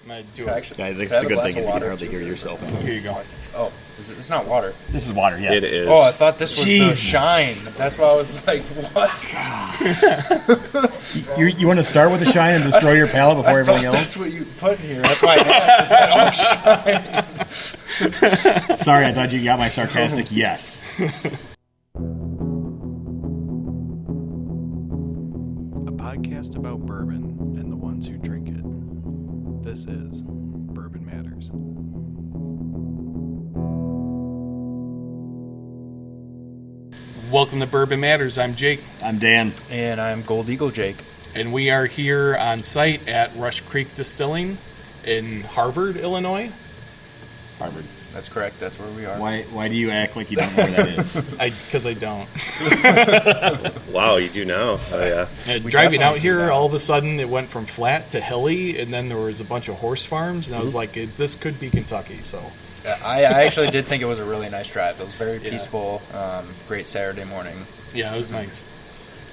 I'm going to do it. Actually, Yeah, it's a good thing is you can hardly hear yourself. Here you go. Oh, it's not water. This is water, yes. It is. Oh, I thought this was Jesus. the shine. That's why I was like, what? You want to start with the shine and destroy your palate before I everything thought else? that's what you put here. That's why I asked. Is that all shine? Sorry, I thought you got my sarcastic yes. A podcast about bourbon and the ones who drink it. This is Bourbon Matters. Welcome to Bourbon Matters. I'm Jake, I'm Dan. And I'm Gold Eagle Jake. and we are here on site at Rush Creek Distilling in Harvard, Illinois. Harvard. That's correct. That's where we are. Why do you act like you don't know where that is? Because I don't. Wow, you do now. Oh, yeah. Driving out definitely do here, that. all of a sudden it went from flat to hilly, and then there was a bunch of horse farms, and I was like, this could be Kentucky. So I actually did think it was a really nice drive. It was very peaceful. Great Saturday morning. yeah, it was nice.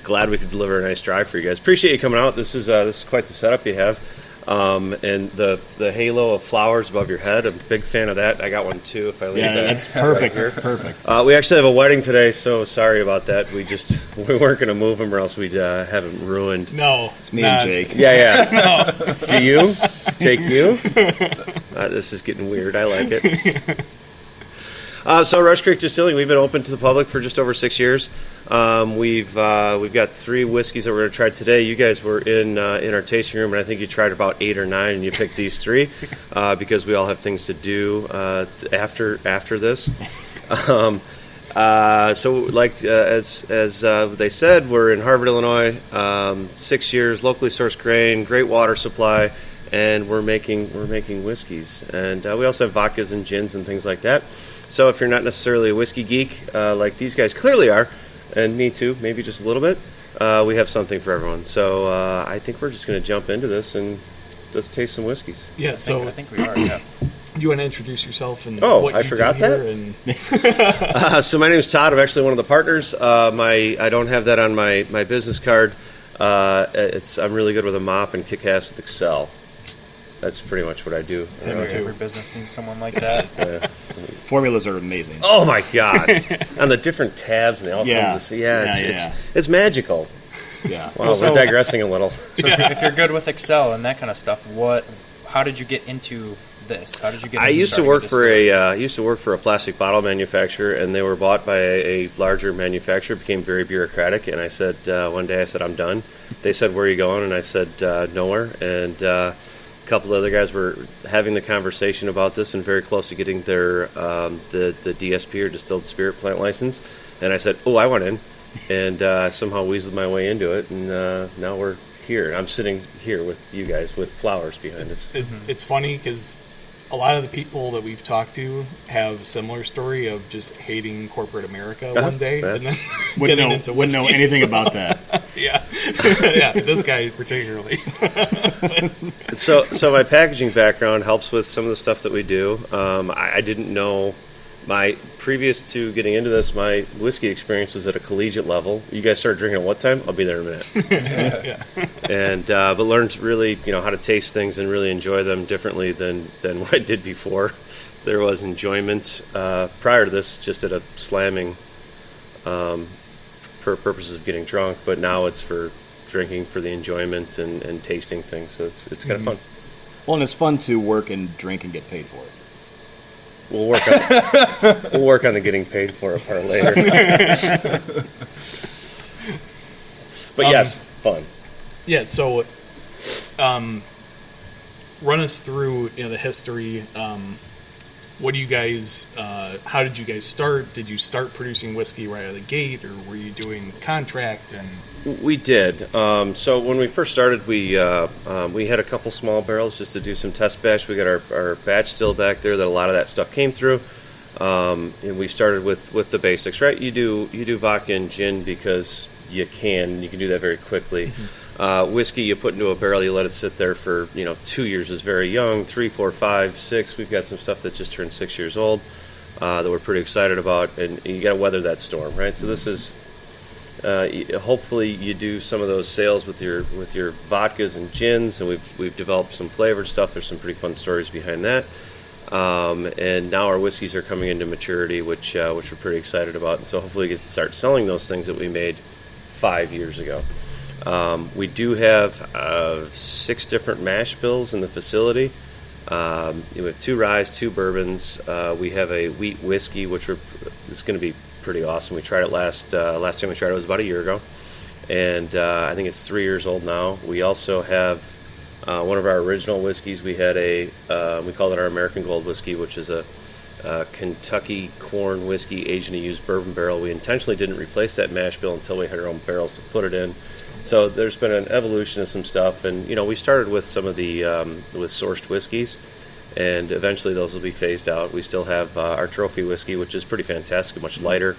Glad we could deliver a nice drive for you guys. Appreciate you coming out. This is quite the setup you have. And the halo of flowers above your head, I'm a big fan of that. I got one too if I leave Yeah, that that's perfect. right here. Perfect. We actually have a wedding today, so sorry about that. We weren't going to move them or else we'd have them ruined. No, It's me and Jake. Yeah. Do you? Take you? This is getting weird. I like it. So Rush Creek Distilling, we've been open to the public for just over 6 years. We've got 3 whiskeys that we're going to try today. You guys were in our tasting room, and I think you tried about 8 or 9, and you picked these 3 because we all have things to do after this. So, like as they said, we're in Harvard, Illinois. 6 years, locally sourced grain, great water supply, and we're making whiskeys, and we also have vodkas and gins and things like that. So if you're not necessarily a whiskey geek like these guys clearly are, and me too, maybe just a little bit, we have something for everyone. So I think we're just going to jump into this and just taste some whiskeys. yeah. So I think we are, yeah. you want to introduce yourself and Oh, what I you forgot do here? that? And So my name is Todd. I'm actually one of the partners. I don't have that on my business card. I'm really good with a mop and kick ass with Excel. That's pretty much what I do. Every business needs someone like that. Formulas are amazing. Oh my god! On the different tabs and they all Yeah. come to Yeah. it's magical. Yeah. Wow, So- we're digressing a little. So if you're good with Excel and that kind of stuff, how did you get into this? How did you get into I used to starting work a for distillery? a plastic bottle manufacturer, and they were bought by a larger manufacturer. It became very bureaucratic, and I said one day I'm done. They said, "Where are you going?" And I said nowhere. And a couple of other guys were having the conversation about this and very close to getting their the DSP or distilled spirit plant license. And I said, "Oh, I want in," and somehow weaseled my way into it. And now we're here. I'm sitting here with you guys with flowers behind us. it's funny because a lot of the people that we've talked to have a similar story of just hating corporate America one day yeah. and then Wouldn't getting know, into wouldn't know whiskey, anything so- about that. Yeah, yeah. This guy particularly. So my packaging background helps with some of the stuff that we do. I didn't know previous to getting into this, my whiskey experience was at a collegiate level. You guys started drinking at what time? I'll be there in a minute. Yeah. And but learned really how to taste things and really enjoy them differently than what I did before. There was enjoyment prior to this, just at a slamming for purposes of getting drunk, but now it's for drinking for the enjoyment and tasting things. So it's kind of fun. Well, and it's fun to work and drink and get paid for it. We'll work on the getting paid for it part later. But yes, fun. Yeah. So, run us through the history. What do you guys? How did you guys start? Did you start producing whiskey right out of the gate, or were you doing contract? And We did. So when we first started, we had a couple small barrels just to do some test batch. We got our batch still back there that a lot of that stuff came through. And we started with the basics, right? You do vodka and gin because you can do that very quickly. Whiskey you put into a barrel, you let it sit there for 2 years is very young. 3, 4, 5, 6. We've got some stuff that just turned 6 years old that we're pretty excited about, and you got to weather that storm, right? So this is. Hopefully, you do some of those sales with your vodkas and gins, and we've developed some flavored stuff. There's some pretty fun stories behind that. And now our whiskeys are coming into maturity, which we're pretty excited about. And so hopefully, we get to start selling those things that we made 5 years ago. We do have 6 different mash bills in the facility. We have 2 ryes, 2 bourbons. We have a wheat whiskey, which it's going to be pretty awesome. We tried it last time we tried it was about a year ago, and I think it's 3 years old now. We also have one of our original whiskeys. We had we called it our American Gold whiskey, which is a Kentucky corn whiskey aged in a used bourbon barrel. We intentionally didn't replace that mash bill until we had our own barrels to put it in. So there's been an evolution of some stuff, and we started with some of the with sourced whiskeys, and eventually those will be phased out. We still have our trophy whiskey, which is pretty fantastic, much lighter,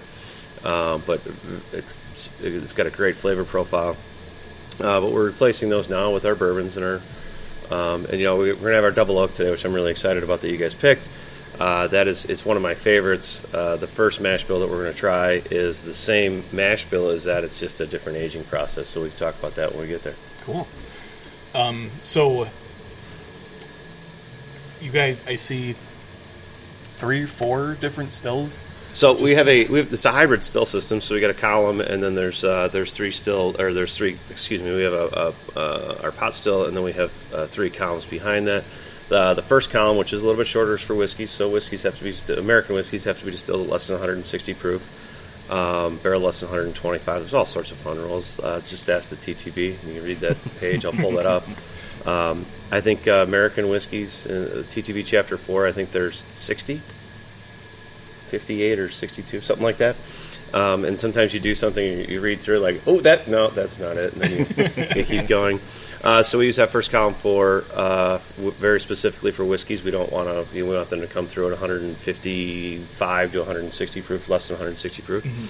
but it's got a great flavor profile. But we're replacing those now with our bourbons and our we're gonna have our double oak today, which I'm really excited about that you guys picked. It's one of my favorites. The first mash bill that we're going to try is the same mash bill as that. It's just a different aging process, so we can talk about that when we get there. Cool. So you guys, I see 3 or 4 different stills. So we have it's a hybrid still system. So we got a column, and then there's 3 still, or there's 3. Excuse me. We have our pot still, and then we have 3 columns behind that. The first column, which is a little bit shorter, is for whiskeys. So whiskeys have to be American whiskeys have to be distilled at less than 160 proof, barrel less than 125. There's all sorts of fun rules. Just ask the TTB. You can read that page. I'll pull that up. I think American whiskeys, TTB Chapter 4. I think there's 60, 58 or 62, something like that. And sometimes you do something and you read through like, that's not it, and then you keep going. So we use that first column for very specifically for whiskeys. We don't want them to come through at 155 to 160 proof, less than 160 proof. Mm-hmm.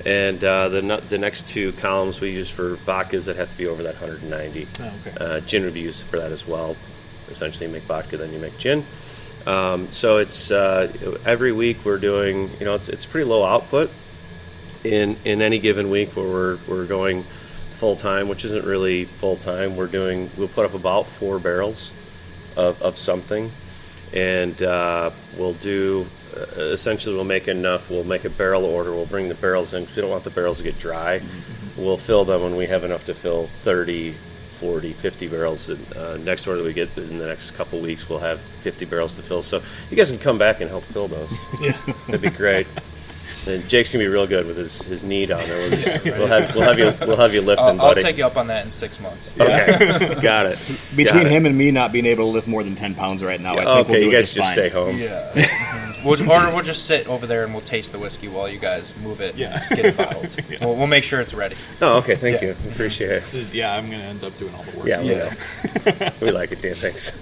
And the next 2 columns we use for vodkas that have to be over that 190. Oh, okay. Gin would be used for that as well. Essentially, you make vodka, then you make gin. So it's every week we're doing. It's pretty low output in any given week where we're going full time, which isn't really full time. We'll put up about 4 barrels of something, and we'll do essentially we'll make enough. We'll make a barrel order. We'll bring the barrels in because we don't want the barrels to get dry. Mm-hmm. We'll fill them when we have enough to fill 30, 40, 50 barrels. And next order that we get in the next couple weeks, we'll have 50 barrels to fill. So you guys can come back and help fill those. Yeah, that'd be great. And Jake's gonna be real good with his need on there. We'll have you lifting, buddy. I'll take you up on that in 6 months. Okay, got it. Between him and me not being able to lift more than 10 pounds right now, I think we'll do you guys it just fine. stay home. Yeah. We'll just sit over there and we'll taste the whiskey while you guys move it. Yeah. And get it bottled. Yeah. We'll make sure it's ready. Oh, okay. Thank you. Appreciate it. So, I'm gonna end up doing all the work. Yeah, we know. We like it, Dan. Thanks.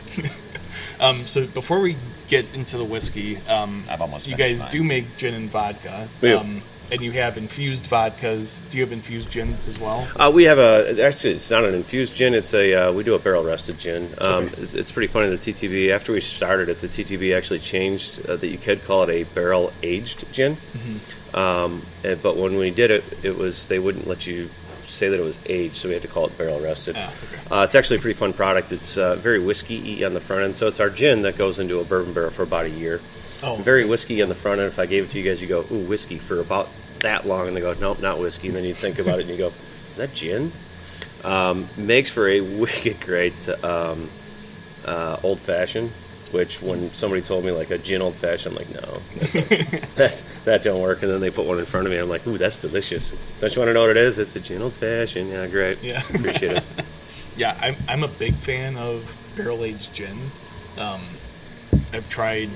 So before we get into the whiskey, I've almost you finished guys mine. do make gin and vodka. We do. And you have infused vodkas. Do you have infused gins as well? We have actually it's not an infused gin. It's we do a barrel rested gin. Okay. It's pretty funny. The TTB, after we started it, the TTB actually changed that you could call it a barrel aged gin. Mm-hmm. But when we did it, they wouldn't let you say that it was aged, so we had to call it barrel rested. Okay. It's actually a pretty fun product. It's very whiskey-y on the front end. So it's our gin that goes into a bourbon barrel for about a year. Oh, very whiskey on the front end. If I gave it to you guys, you go, ooh, whiskey for about that long, and they go, nope, not whiskey. And then you think about it and you go, is that gin? Makes for a wicked great old fashioned. Which when somebody told me like a gin old fashioned, I'm like, no, that don't work. And then they put one in front of me, I'm like, ooh, that's delicious. Don't you want to know what it is? It's a gin old fashioned. Yeah, great. Yeah, appreciate it. Yeah, I'm a big fan of barrel aged gin. I've tried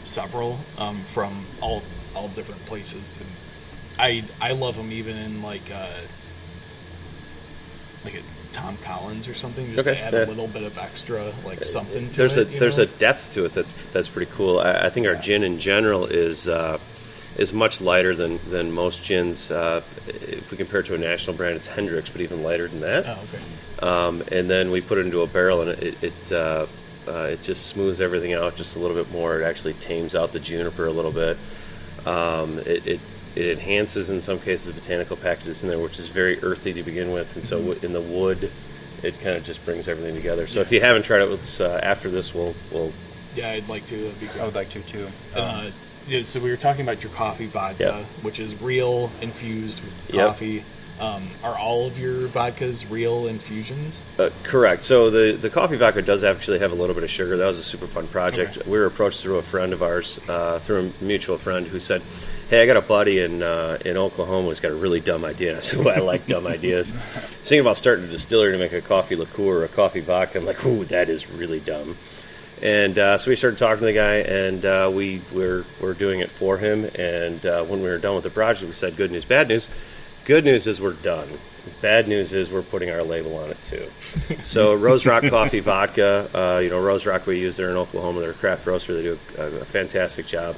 several from all different places, and I love them even in like a Tom Collins or something, just to add a little bit of extra something to it. There's a depth to it that's pretty cool. I think our gin in general is much lighter than most gins. If we compare it to a national brand, it's Hendrick's, but even lighter than that. Oh, okay. And then we put it into a barrel, and it just smooths everything out just a little bit more. It actually tames out the juniper a little bit. enhances in some cases the botanical packages in there, which is very earthy to begin with, and so in the wood, it kind of just brings everything together. So if you haven't tried it, let's after this we'll Yeah, I'd like to. That'd be great. I would like to too. Yeah, so we were talking about your coffee vodka, Yep. which is real infused Yep. coffee. Are all of your vodkas real infusions? Correct. So the coffee vodka does actually have a little bit of sugar. That was a super fun project. Okay. We were approached through a friend of ours, through a mutual friend, who said, "Hey, I got a buddy in Oklahoma who's got a really dumb idea." And I said, "Well, I like dumb ideas." Thinking about starting a distillery to make a coffee liqueur or a coffee vodka. I'm like, "Ooh, that is really dumb." And so we started talking to the guy, and we're doing it for him. And when we were done with the project, we said, "Good news, bad news." Good news is we're done. Bad news is we're putting our label on it too. So Rose Rock Coffee Vodka, Rose Rock we use there in Oklahoma. They're a craft roaster. They do a fantastic job.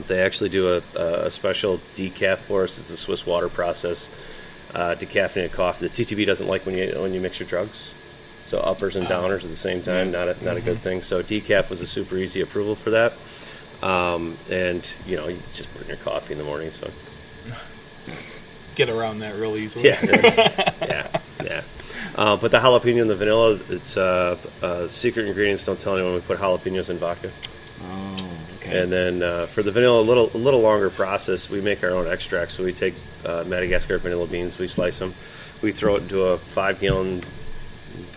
They actually do a special decaf for us. It's a Swiss water process, decaffeinated coffee. The TTB doesn't like when you mix your drugs. So uppers and downers at the same time, not a good thing. So decaf was a super easy approval for that. And you just put in your coffee in the morning. So Get around that real easily. yeah. But the jalapeno and the vanilla, it's secret ingredients. Don't tell anyone we put jalapenos in vodka. Oh, okay. And then for the vanilla, a little longer process. We make our own extract. So we take Madagascar vanilla beans, we slice them, we throw it into a 5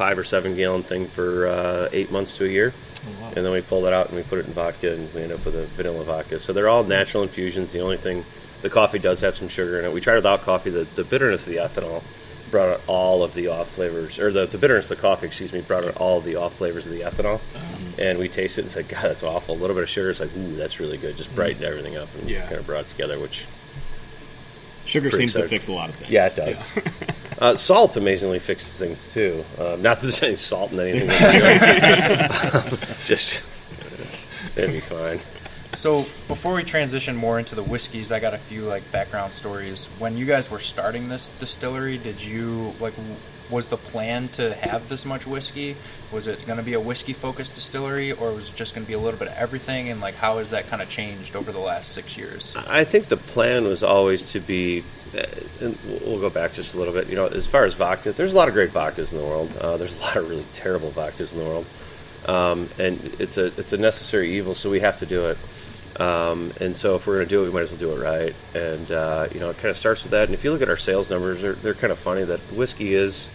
or 7 gallon thing for 8 months to a year. Oh, wow. And then we pull that out and we put it in vodka, and we end up with a vanilla vodka. So they're all natural infusions. The only thing, the coffee does have some sugar in it. We tried without coffee. The bitterness of the ethanol brought out all of the off flavors, or the bitterness of the coffee, brought out all of the off flavors of the ethanol. And we tasted it and said, God, that's awful. A little bit of sugar, it's like, ooh, that's really good. Just brightened everything up and kind of brought it together, which... Sugar Pretty seems to exciting. fix a lot of things. Yeah, it does. Salt amazingly fixes things too. Not that there's any salt in anything. Just it'd be fine. So before we transition more into the whiskeys, I got a few background stories. When you guys were starting this distillery, did you was the plan to have this much whiskey? Was it going to be a whiskey focused distillery, or was it just going to be a little bit of everything? And how has that kind of changed over the last 6 years? I think the plan was always to be, and we'll go back just a little bit. As far as vodka, there's a lot of great vodkas in the world. There's a lot of really terrible vodkas in the world, and it's a necessary evil. So we have to do it. And so if we're going to do it, we might as well do it right. And it kind of starts with that. And if you look at our sales numbers, they're kind of funny. That whiskey is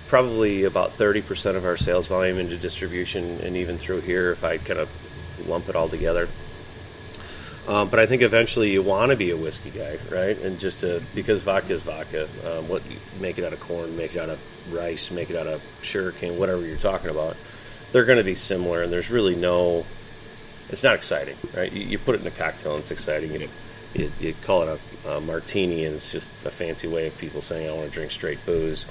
probably about 30% of our sales volume into distribution, and even through here, if I kind of lump it all together. But I think eventually you want to be a whiskey guy, right? And because vodka is vodka. Make it out of corn, make it out of rice, make it out of sugarcane, whatever you're talking about. They're going to be similar, and there's really no... It's not exciting, right? You put it in a cocktail and it's exciting. You call it a martini, and it's just a fancy way of people saying I want to drink straight booze.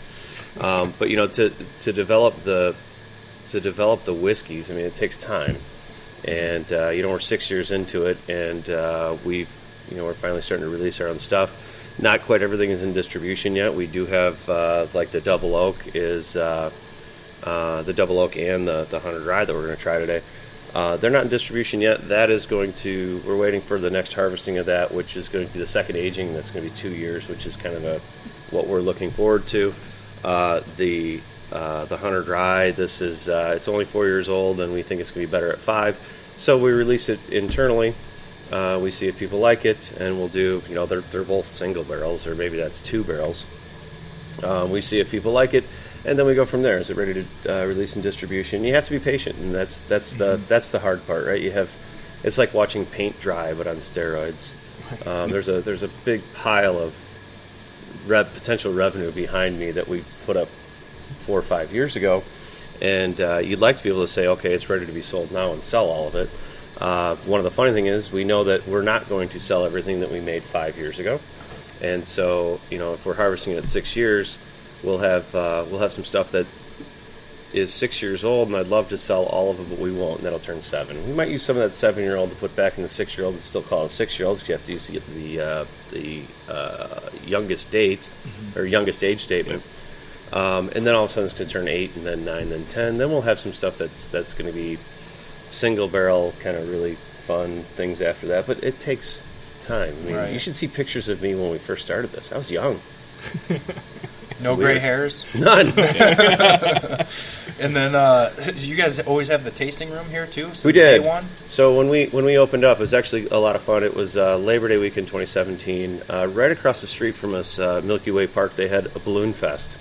But to develop the whiskeys, it takes time. And we're 6 years into it, and we're finally starting to release our own stuff. Not quite everything is in distribution yet. We do have the Double Oak is the Double Oak and the 100 Rye that we're going to try today. They're not in distribution yet. That is we're waiting for the next harvesting of that, which is going to be the second aging. That's going to be 2 years, which is kind of what we're looking forward to. The 100 Rye, this is, it's only 4 years old, and we think it's going to be better at 5. So we release it internally. We see if people like it, and we'll do, they're both single barrels, or maybe that's 2 barrels. We see if people like it. And then we go from there. Is it ready to release in distribution? You have to be patient, and that's the hard part, right? It's like watching paint dry, but on steroids. There's a big pile of potential revenue behind me that we put up 4 or 5 years ago, and you'd like to be able to say, okay, it's ready to be sold now and sell all of it. One of the funny things is we know that we're not going to sell everything that we made 5 years ago, and so if we're harvesting it at 6 years. We'll have some stuff that is 6 years old, and I'd love to sell all of it, but we won't, and that'll turn 7. We might use some of that 7-year-old to put back in the 6-year-old and still call it 6-year-old because you have to use the youngest date or youngest age statement. And then all of a sudden it's going to turn 8, and then 9, then 10. Then we'll have some stuff that's going to be single barrel, kind of really fun things after that. But it takes time. I mean, Right. you should see pictures of me when we first started this. I was young. No gray hairs. None. And then you guys always have the tasting room here too. Since We did. Day one. So when we opened up, it was actually a lot of fun. It was Labor Day weekend 2017. Right across the street from us, Milky Way Park, they had a balloon fest,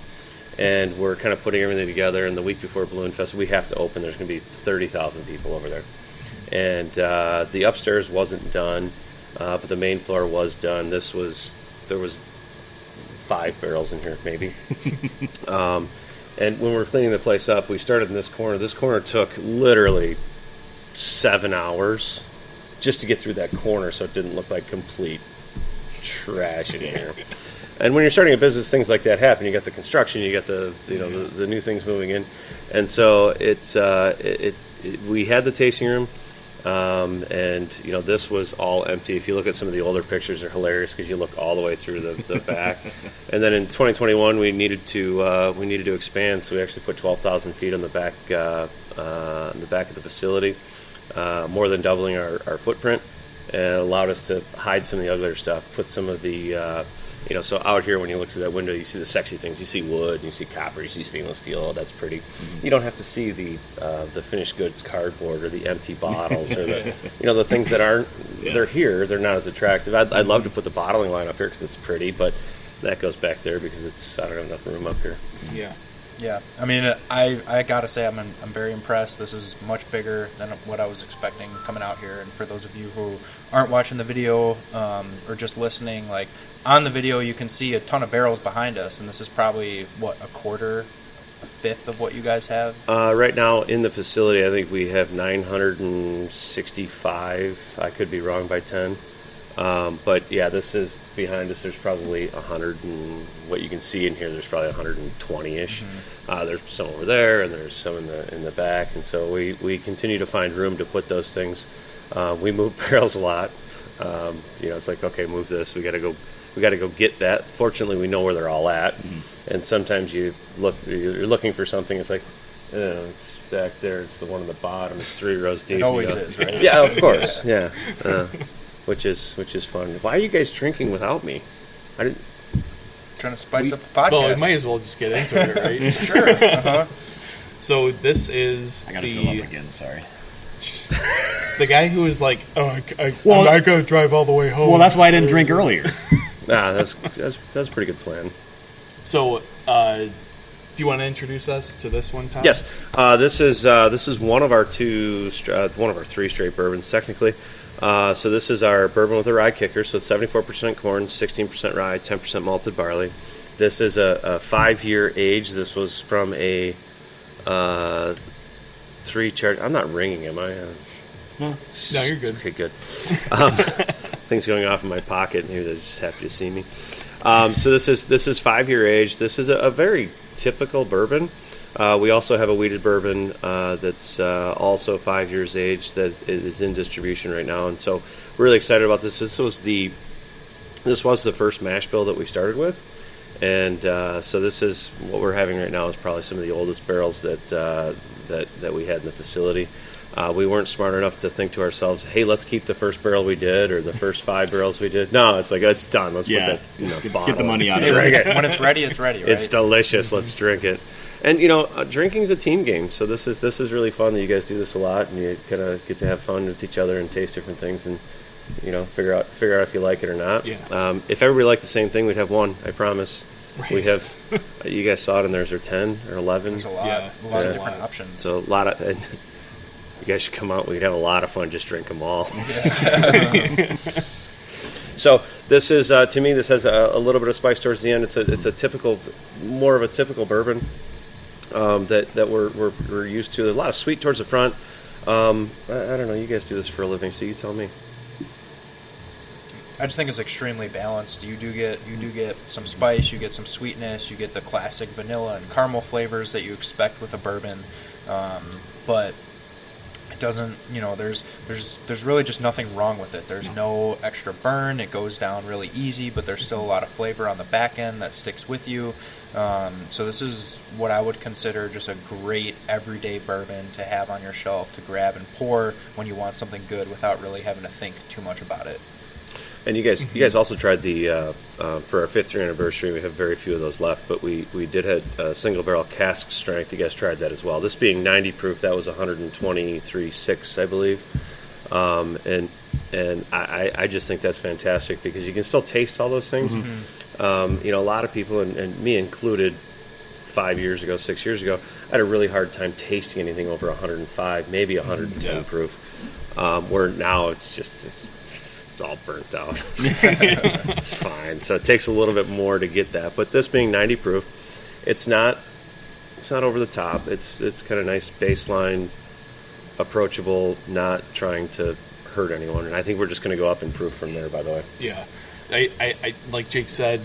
and we're kind of putting everything together. And the week before Balloon Fest, we have to open. There's going to be 30,000 people over there, and the upstairs wasn't done, but the main floor was done. There was 5 barrels in here, maybe. And when we were cleaning the place up, we started in this corner. This corner took literally 7 hours just to get through that corner, so it didn't look like complete trash in here. And when you're starting a business, things like that happen. You got the construction, you got the new things moving in, and so we had the tasting room. And this was all empty. If you look at some of the older pictures, they're hilarious because you look all the way through the back. And then in 2021, we needed to expand, so we actually put 12,000 feet on the back of the facility, more than doubling our footprint, and allowed us to hide some of the uglier stuff. Put some of the so out here, when you look through that window, you see the sexy things. You see wood, you see copper, you see stainless steel. Oh, that's pretty. You don't have to see the finished goods cardboard or the empty bottles or the things that aren't. They're here. They're not as attractive. I'd love to put the bottling line up here because it's pretty, but that goes back there because I don't have enough room up here. Yeah. Yeah, I mean, I gotta say I'm very impressed. This is much bigger than what I was expecting coming out here. And for those of you who aren't watching the video or just listening, like on the video, you can see a ton of barrels behind us, and this is probably a fifth of what you guys have. Right now in the facility, I think we have 965. I could be wrong by 10. But yeah, this is behind us. There's probably 100, and what you can see in here, there's probably 120-ish. There's some over there, and there's some in the back, and so we continue to find room to put those things. We move barrels a lot. It's like, okay, move this. We got to go get that. Fortunately, we know where they're all at, and sometimes you're looking for something. It's like, it's back there. It's the one on the bottom. It's 3 rows deep. It always is, right? Yeah, of course. Yeah. Which is fun. Why are you guys drinking without me? I didn't. Trying to spice up the podcast. Well, we might as well just get into it, right? Sure. Uh-huh. So this is I gotta fill up again. Sorry. the guy who was like, I'm not gonna drive all the way home. Well, that's why I didn't drink earlier. Nah, that's a pretty good plan. So, do you want to introduce us to this one, Todd? Yes, this is one of our 3 straight bourbons technically. So this is our bourbon with a rye kicker. So it's 74% corn, 16% rye, 10% malted barley. This is a 5-year age. This was from a 3-charge. I'm not ringing, am I? No, you're good. Okay, good. Things going off in my pocket. Maybe they're just happy to see me. So this is 5-year age. This is a very typical bourbon. We also have a wheated bourbon that's also 5 years age that is in distribution right now, and so we're really excited about this. This was the first mash bill that we started with, and so this is what we're having right now is probably some of the oldest barrels that we had in the facility. We weren't smart enough to think to ourselves, "Hey, let's keep the first barrel we did or the first 5 barrels we did." No, it's like it's done. Let's put that bottle. Get the money out of Drink it. When it's ready, it's ready, right? It's delicious. Let's drink it. And drinking's a team game, so this is really fun that you guys do this a lot, and you kind of get to have fun with each other and taste different things, and figure out if you like it or not. Yeah. If everybody liked the same thing, we'd have one. I promise. Right. We have. You guys saw it, and there's 10 or 11. There's a lot, Yeah. a lot of Yeah. different options. So a lot of. And you guys should come out. We'd have a lot of fun. Just drink them all. So this is to me. This has a little bit of spice towards the end. It's more of a typical bourbon. That we're used to. There's a lot of sweet towards the front. I don't know. You guys do this for a living, so you tell me. I just think it's extremely balanced. You do get some spice, you get some sweetness, you get the classic vanilla and caramel flavors that you expect with a bourbon, but it doesn't. There's really just nothing wrong with it. There's no extra burn. It goes down really easy, but there's still a lot of flavor on the back end that sticks with you. So this is what I would consider just a great everyday bourbon to have on your shelf to grab and pour when you want something good without really having to think too much about it. And you guys also tried the for our 5th year anniversary. We have very few of those left, but we did have a single barrel cask strength. You guys tried that as well. This being 90 proof, that was 123.6, I believe. And I just think that's fantastic because you can still taste all those things. A lot of people, and me included, 5 years ago, 6 years ago, I had a really hard time tasting anything over 105, maybe 110 proof. Where now it's all burnt out. It's fine. So it takes a little bit more to get that. But this being 90 proof, it's not over the top. It's kind of nice baseline, approachable, not trying to hurt anyone. And I think we're just going to go up in proof from there, by the way. Yeah. I like Jake said,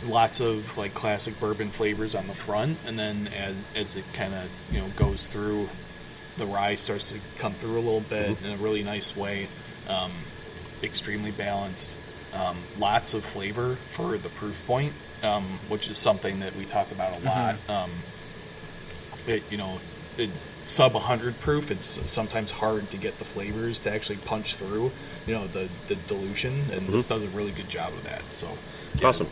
lots of like classic bourbon flavors on the front, and then as it kind of goes through, the rye starts to come through a little bit in a really nice way. Extremely balanced, lots of flavor for the proof point, which is something that we talk about a lot. Sub 100 proof, it's sometimes hard to get the flavors to actually punch through, the dilution, and this does a really good job of that. So yeah. Awesome.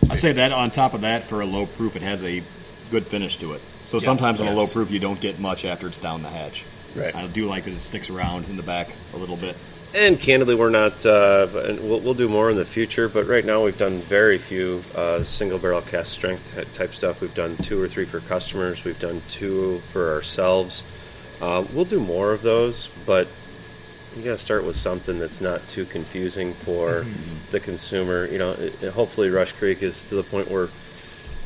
I'd say that on top of that, for a low proof, it has a good finish to it. So sometimes on a low proof, you don't get much after it's down the hatch. Right. I do like that it sticks around in the back a little bit. And candidly, we're not, and we'll do more in the future, but right now we've done very few single barrel cask strength type stuff. We've done 2 or 3 for customers. We've done 2 for ourselves. We'll do more of those, but you got to start with something that's not too confusing for the consumer. Hopefully Rush Creek is to the point where,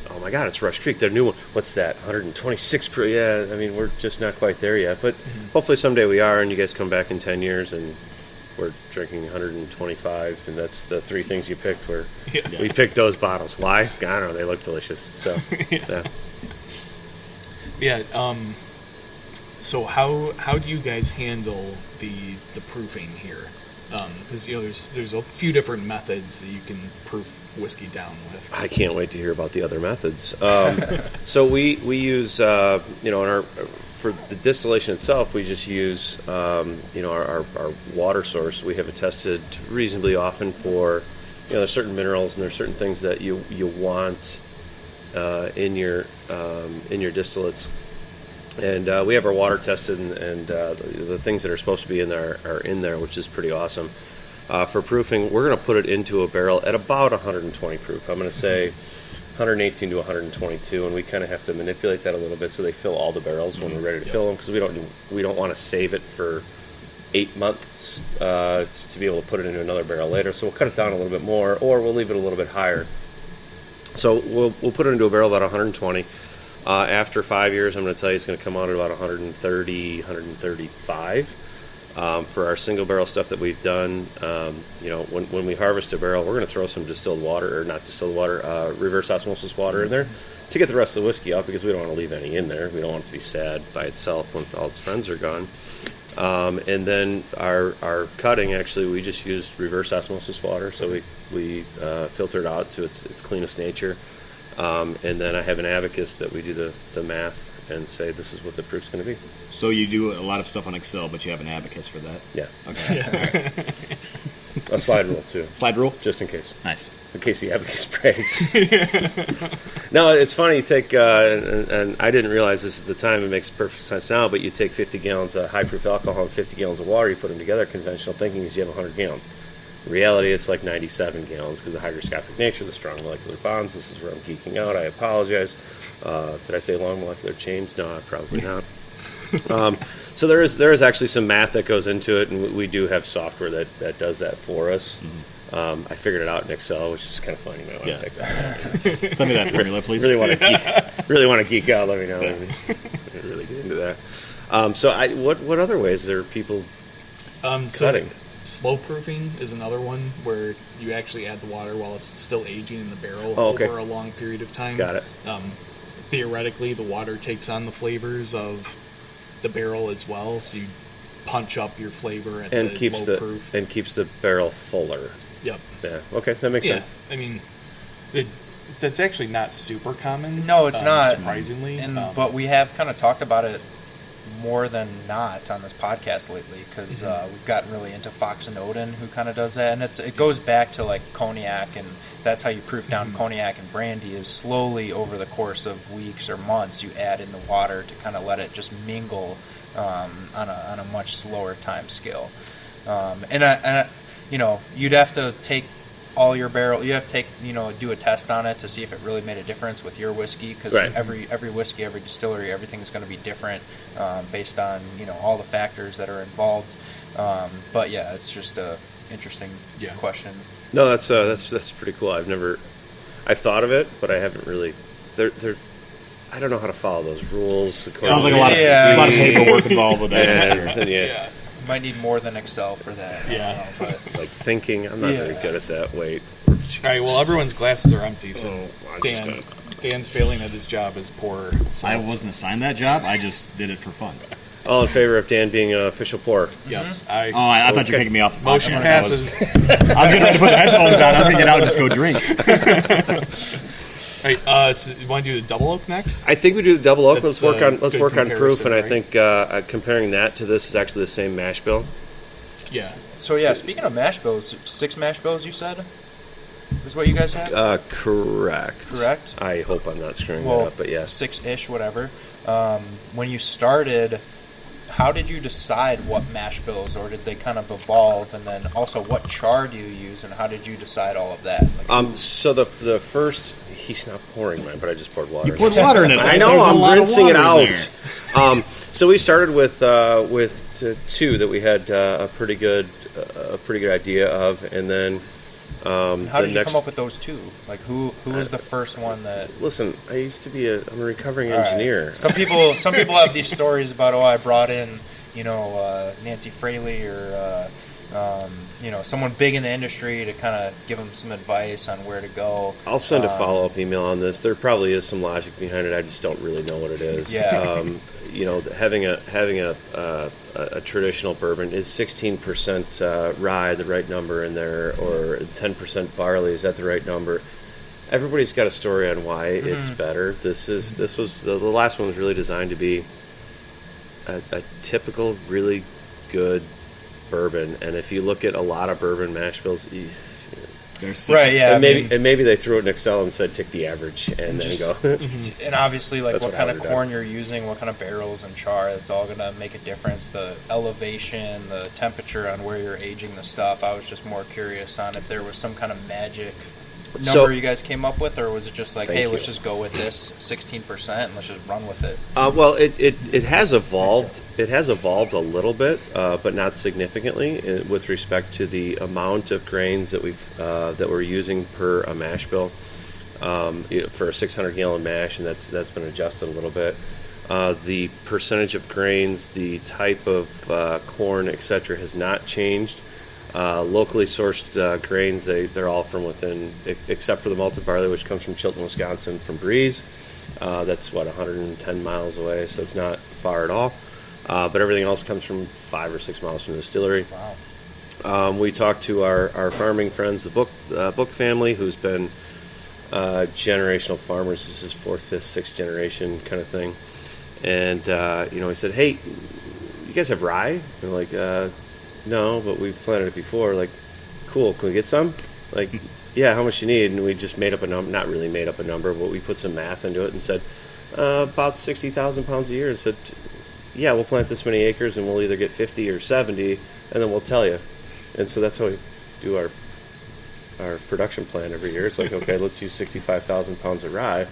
oh my God, it's Rush Creek, their new one. What's that? 126 proof? Yeah, I mean, we're just not quite there yet, but hopefully someday we are, and you guys come back in 10 years and we're drinking 125, and that's the 3 things you picked. Where we picked those bottles. Why? I don't know. They look delicious. So, So how do you guys handle the proofing here? Because there's a few different methods that you can proof whiskey down with. I can't wait to hear about the other methods. So we use in our. For the distillation itself, we just use, our water source. We have it tested reasonably often for, there's certain minerals and there's certain things that you want in your distillates, and we have our water tested, and the things that are supposed to be in there are in there, which is pretty awesome. For proofing, we're going to put it into a barrel at about 120 proof. I'm going to say 118 to 122, and we kind of have to manipulate that a little bit so they fill all the barrels when we're ready to fill them, because we don't want to save it for 8 months to be able to put it into another barrel later. So we'll cut it down a little bit more, or we'll leave it a little bit higher. So we'll put it into a barrel about 120. After 5 years, I'm going to tell you it's going to come out at about 130, 135. For our single barrel stuff that we've done, when we harvest a barrel, we're going to throw some reverse osmosis water in there to get the rest of the whiskey out, because we don't want to leave any in there. We don't want it to be sad by itself when all its friends are gone. And then our cutting, actually, we just use reverse osmosis water, so we filter it out to its cleanest nature. And then I have an abacus that we do the math and say this is what the proof's going to be. So you do a lot of stuff on Excel, but you have an abacus for that? Yeah. Okay. All right. A slide rule, too. Slide rule? Just in case. Nice. In case the abacus breaks. No, it's funny. You take, and I didn't realize this at the time, it makes perfect sense now, but you take 50 gallons of high-proof alcohol and 50 gallons of water, you put them together, conventional thinking is you have 100 gallons. In reality, it's like 97 gallons because of the hygroscopic nature, the strong molecular bonds. This is where I'm geeking out. I apologize. Did I say long molecular chains? No, probably not. So there is actually some math that goes into it, and we do have software that does that for us. I figured it out in Excel, which is kind of funny. I want to take that. Send me that formula, please. Really want to geek out. Let me know. Let me really get into that. So what other ways are people cutting? Slow proofing is another one where you actually add the water while it's still aging in the barrel okay. over a long period of time. Got it. Theoretically, the water takes on the flavors of the barrel as well, so you punch up your flavor at the low proof. And keeps the barrel fuller. Yep. Yeah, okay, that makes sense. I mean, that's actually not super common. No, it's not. Surprisingly. But we have kind of talked about it more than not on this podcast lately because we've gotten really into Fox and Odin, who kind of does that, and it goes back to like cognac, and that's how you proof down cognac and brandy is slowly over the course of weeks or months you add in the water to kind of let it just mingle on a much slower time scale, and I you'd have to take all your barrel. You have to take, do a test on it to see if it really made a difference with your whiskey, because every whiskey, every distillery, everything's going to be different based on all the factors that are involved. But yeah, it's just a interesting question. No, that's pretty cool. I've thought of it, but I haven't really. I don't know how to follow those rules. Sounds like a lot of paperwork involved with that. And might need more than Excel for that. Yeah. But like thinking, I'm not very good at that. Wait. All right. Well, everyone's glasses are empty, so I'm just Dan's failing at his job as pourer. So. I wasn't assigned that job. I just did it for fun. All in favor of Dan being an official pourer? Yes. I thought you were picking me off the Motion podcast. passes. I was going to put the headphones on. I was going to get out and just go drink. All right. So you want to do the double oak next? I think we do the double oak. That's Let's work on proof, and I right? think comparing that to this is actually the same mash bill. Yeah. So yeah, speaking of mash bills, 6 mash bills you said is what you guys have? Correct. Correct? I hope I'm not screwing that Well, up, but yes. 6-ish, whatever. When you started, how did you decide what mash bills, or did they kind of evolve? And then also, what char do you use, and how did you decide all of that? So the first, he's not pouring mine, but I just poured water. You poured water in it. I know, There's a I'm lot of rinsing it water in out. So we started with 2 that we had a pretty good idea of, and then how did you come up with those 2? Like, who was the first one that? Listen, I used to be I'm a recovering engineer. Right. Some people have these stories about I brought in Nancy Fraley or someone big in the industry to kind of give them some advice on where to go. I'll send a follow-up email on this. There probably is some logic behind it. I just don't really know what it is. Yeah. Having a traditional bourbon, is 16% rye the right number in there, or 10% barley, is that the right number? Everybody's got a story on why it's better. The last one was really designed to be a typical, really good bourbon, and if you look at a lot of bourbon mash bills, right, yeah, and maybe they threw it in Excel and said take the average, and then go. And obviously, like, That's what what kind I of would've corn done. you're using, what kind of barrels and char, it's all going to make a difference. The elevation, the temperature on where you're aging the stuff. I was just more curious on if there was some kind of magic number you guys came up with, or was it just like, hey, let's just go with this 16% and let's just run with it? Well, it has evolved. It has evolved a little bit, but not significantly with respect to the amount of grains that we're using per a mash bill. For a 600-gallon mash, and that's been adjusted a little bit. The percentage of grains, the type of corn, etc., has not changed. Locally sourced grains, they're all from within, except for the malted barley, which comes from Chilton, Wisconsin, from Breeze. That's 110 miles away, so it's not far at all. But everything else comes from 5 or 6 miles from the distillery. Wow. We talked to our farming friends, the Book family, who's been generational farmers. This is 4th, 5th, 6th generation kind of thing. And he said, "Hey, you guys have rye?" And we're like, "No, but we've planted it before." Like, cool. Can we get some? Like, yeah. How much you need? And we just made up a number. Not really made up a number, but we put some math into it and said about 60,000 pounds a year. And said, "Yeah, we'll plant this many acres, and we'll either get 50 or 70, and then we'll tell you." And so that's how we do our production plan every year. It's like, okay, let's use 65,000 pounds of rye.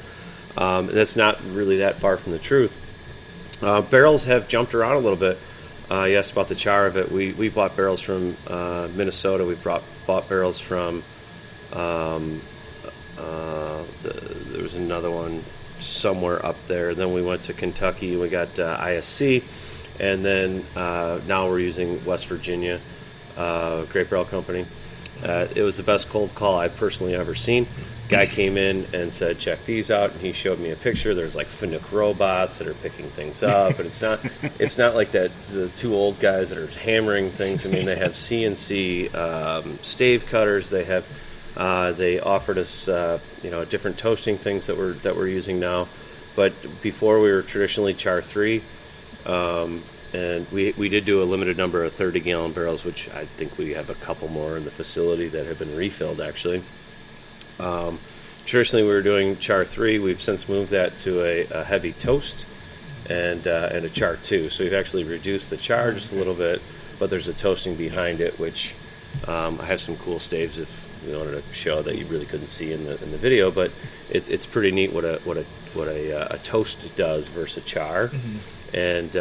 That's not really that far from the truth. Barrels have jumped around a little bit. You asked about the char of it. We bought barrels from Minnesota. We bought barrels from there was another one somewhere up there. Then we went to Kentucky. We got ISC, and then now we're using West Virginia Great Barrel Company. It was the best cold call I've personally ever seen. Guy came in and said, "Check these out," and he showed me a picture. There's like Fanuc robots that are picking things up, and it's not like that. The 2 old guys that are hammering things. I mean, they have CNC stave cutters. They have they offered us different toasting things that we're using now. But before, we were traditionally char 3. And we did do a limited number of 30-gallon barrels, which I think we have a couple more in the facility that have been refilled, actually. Traditionally, we were doing char 3. We've since moved that to a heavy toast and a char 2. So we've actually reduced the char just a little bit, but there's a toasting behind it, which I have some cool staves if we wanted to show that you really couldn't see in the video. But it's pretty neat what a toast does versus a char. And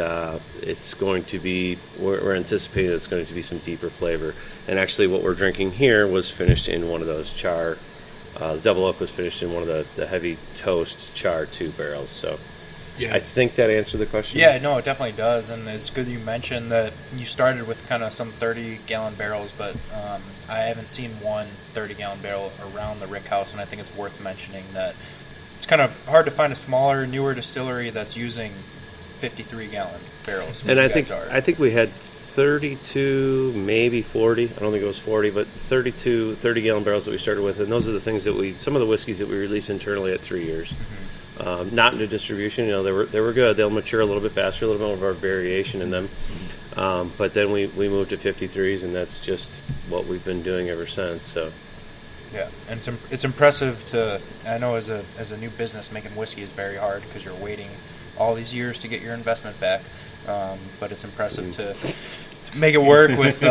it's going to be, we're anticipating it's going to be some deeper flavor. And actually what we're drinking here was finished in one of those char, the double oak was finished in one of the heavy toast char 2 barrels. So Yeah. I think that answered the question. Yeah, no, it definitely does, and it's good you mentioned that you started with kind of some 30-gallon barrels, but I haven't seen one 30-gallon barrel around the Rick House, and I think it's worth mentioning that it's kind of hard to find a smaller, newer distillery that's using 53-gallon barrels. And I think we had 32, maybe 40. I don't think it was 40, but 32 30-gallon barrels that we started with, and those are the things that some of the whiskeys that we release internally at 3 years. Not into distribution, they were good. They'll mature a little bit faster, a little bit more variation in them. But then we moved to 53s, and that's just what we've been doing ever since. So, yeah, and it's impressive to. I know as a new business, making whiskey is very hard because you're waiting all these years to get your investment back. But it's impressive to make it work with.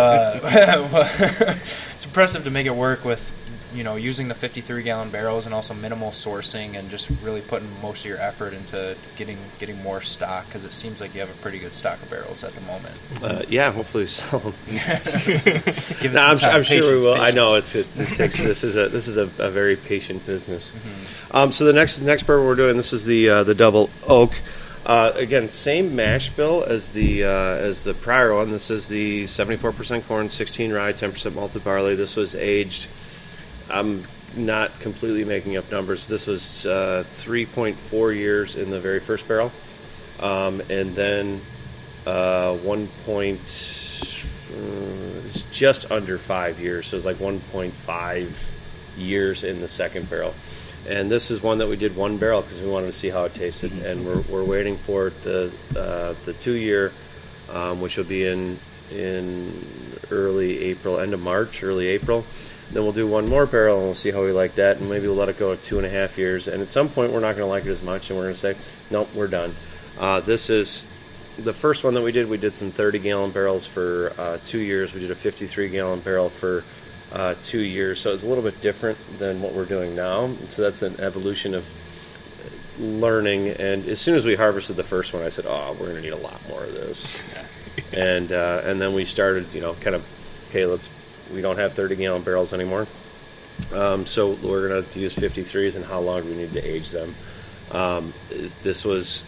It's impressive to make it work with. Using the 53-gallon barrels and also minimal sourcing and just really putting most of your effort into getting more stock, because it seems like you have a pretty good stock of barrels at the moment. Yeah, hopefully we sell them. I'm sure we will. I know it takes. This is a very patient business. So the next bourbon we're doing, this is the double oak. Again, same mash bill as the prior one. This is the 74% corn, 16 rye, 10% malted barley. This was aged. I'm not completely making up numbers. This was 3.4 years in the very first barrel, and then it's just under 5 years. So it's like 1.5 years in the second barrel. And this is one that we did one barrel because we wanted to see how it tasted, and we're waiting for the 2 year, which will be in early April, end of March, early April. Then we'll do one more barrel, and we'll see how we like that, and maybe we'll let it go at 2.5 years. And at some point, we're not going to like it as much, and we're going to say, nope, we're done. This is the first one that we did. We did some 30-gallon barrels for 2 years. We did a 53-gallon barrel for 2 years. So it's a little bit different than what we're doing now. So that's an evolution of learning. And as soon as we harvested the first one, I said, we're going to need a lot more of this. And then we started, we don't have 30-gallon barrels anymore. So we're going to use 53s, and how long do we need to age them? This was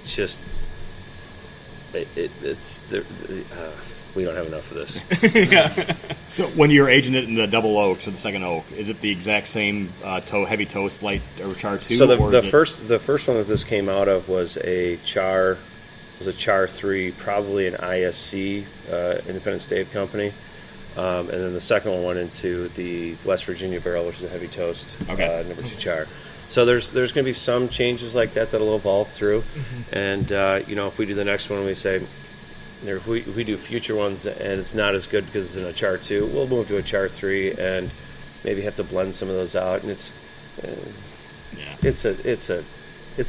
just, we don't have enough of this. So when you're aging it in the double oak, so the second oak, is it the exact same heavy toast, light, or char 2? So the first one that this came out of was a char 3, probably an ISC, Independent Stave Company. And then the second one went into the West Virginia barrel, which is a heavy toast, number 2 char. So there's going to be some changes like that that'll evolve through. And, if we do the next one, we say, if we do future ones and it's not as good because it's in a char 2, we'll move to a char 3 and maybe have to blend some of those out. And it's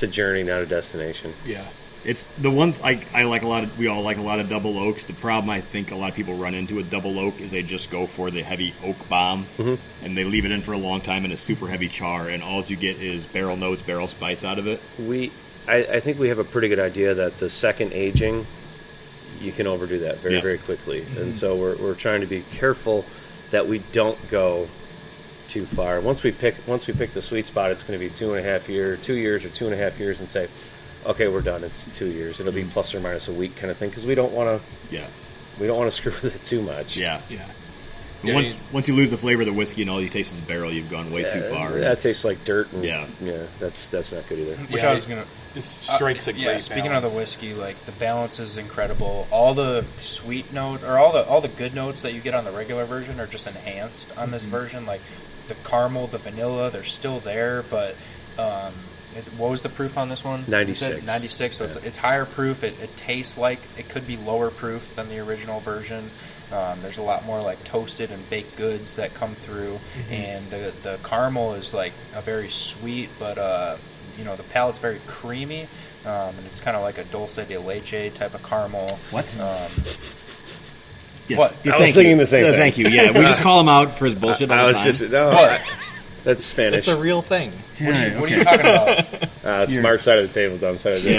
a journey, not a destination. Yeah. It's the one I like a lot of. We all like a lot of double oaks. The problem I think a lot of people run into with double oak is they just go for the heavy oak bomb, and they leave it in for a long time in a super heavy char, and all you get is barrel notes, barrel spice out of it. I think we have a pretty good idea that the second aging, you can overdo that very, very quickly, and so we're trying to be careful that we don't go too far. Once we pick the sweet spot, it's going to be 2.5 years, 2 years, or 2.5 years, and say, okay, we're done. It's 2 years. It'll be plus or minus a week kind of thing, because we don't want to screw with it too much. Yeah. Once you lose the flavor of the whiskey and all you taste is barrel, you've gone way too far. That tastes like dirt. And, yeah, that's not good either. Which I was gonna. It strikes a great speaking balance. of the whiskey, like the balance is incredible. All the sweet notes, or all the good notes that you get on the regular version, are just enhanced on this version. Like the caramel, the vanilla, they're still there, but What was the proof on this one? 96. 96, so it's higher proof. It tastes like it could be lower proof than the original version. There's a lot more like toasted and baked goods that come through, and the caramel is like a very sweet, but the palate's very creamy, and it's kind of like a dulce de leche type of caramel. What? Yes. What? Yeah, I was thinking the same thing. Thank you. Yeah, we just call him out for his bullshit all I the was time. just no. What? That's Spanish. It's a real thing. What are you talking about? Smart side of the table, dumb side of the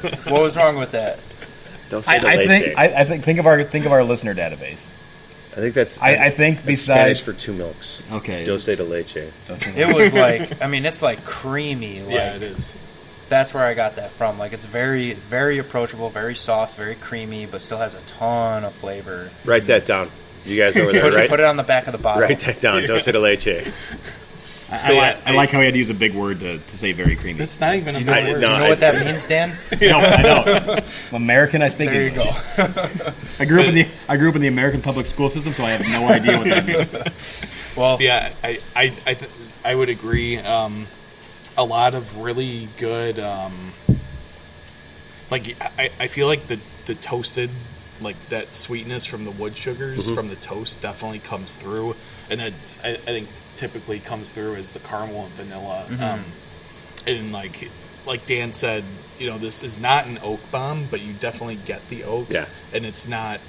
table. What was wrong with that? Don't say I think of our listener database. I think that's. I think that's besides Spanish for 2 milks. Okay. Dulce de leche. It was like, it's like creamy. Like, Yeah, it is. That's where I got that from. Like, it's very, very approachable, very soft, very creamy, but still has a ton of flavor. Write that down. You guys over there, Put it on the back of the bottle. Write that down. Dulce de leche. I like how he had to use a big word to say very creamy. It's not even a Do bad you word. know what that means, Dan? No, I know. I'm American. I speak There you English. go. I grew up in the American public school system, so I have no idea what that means. Well, Yeah, I would agree. A lot of really good. I feel like the toasted, like that sweetness from the wood sugars from the toast definitely comes through, and that I think typically comes through as the caramel and vanilla. And like Dan said, this is not an oak bomb, but you definitely get the oak. Yeah. And it's not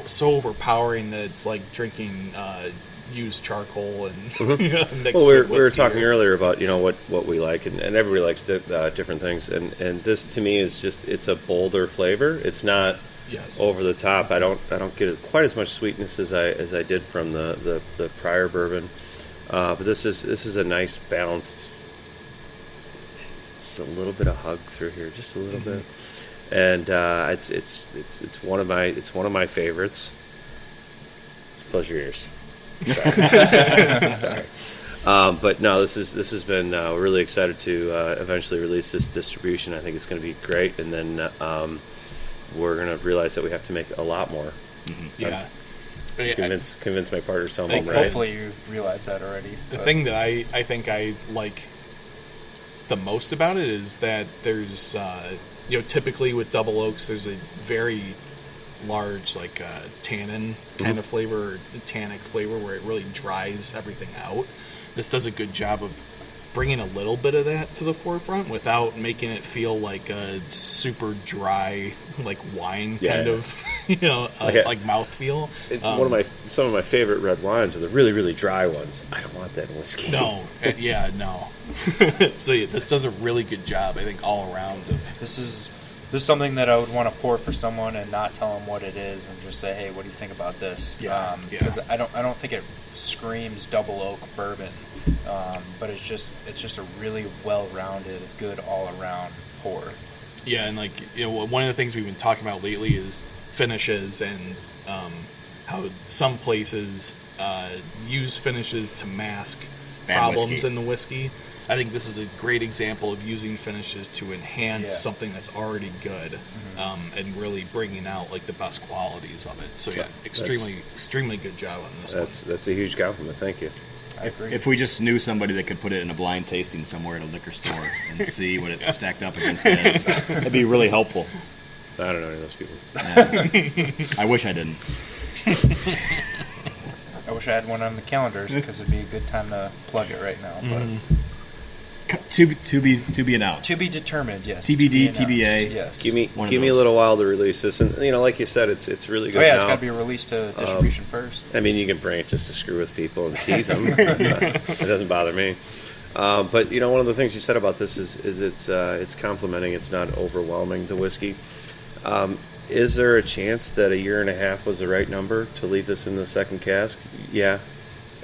so overpowering that it's like drinking used charcoal and mixed Well, we were whiskey talking or- earlier about what we like, and everybody likes different things, and this to me is just it's a bolder flavor. It's not Yes. over the top. I don't get quite as much sweetness as I did from the prior bourbon, but this is a nice balanced. Just a little bit of hug through here, just a little bit, and it's one of my favorites. Close your ears. Sorry. But no, this has been really excited to eventually release this distribution. I think it's going to be great, and then we're going to realize that we have to make a lot more. Yeah. Convince my partners to tell them, Like, right? hopefully you realize that already. The but- thing that I think I like the most about it is that there's typically with double oaks there's a very large tannin kind of flavor, or tannic flavor, where it really dries everything out. This does a good job of bringing a little bit of that to the forefront without making it feel like a super dry wine kind of mouthfeel. Some of my favorite red wines are the really, really dry ones. I don't want that in whiskey. No. So this does a really good job, I think, all around. This is something that I would want to pour for someone and not tell them what it is, and just say, "Hey, what do you think about this?" Because I don't think it screams double oak bourbon, but it's just a really well-rounded, good all-around pour. Yeah, and one of the things we've been talking about lately is finishes, and how some places use finishes to mask Bad problems whiskey. in the whiskey. I think this is a great example of using finishes to enhance Yeah. something that's already good, and really bringing out the best qualities of it. So yeah, extremely good job on this one. That's a huge compliment. Thank you. I agree. If we just knew somebody that could put it in a blind tasting somewhere at a liquor store and see what it stacked up against it is, that'd be really helpful. I don't know any of those people. I wish I didn't. I wish I had one on the calendars because it'd be a good time to plug it right now. But To be announced. to be determined, yes. TBD, To be announced, TBA. yes. Give me One of a those. little while to release this, and like you said, it's really good. Oh yeah, now. it's got to be released to distribution first. I mean, you can bring it just to screw with people and tease them. It doesn't bother me. But one of the things you said about this is it's complimenting. It's not overwhelming the whiskey. Is there a chance that 1.5 years was the right number to leave this in the second cask? Yeah,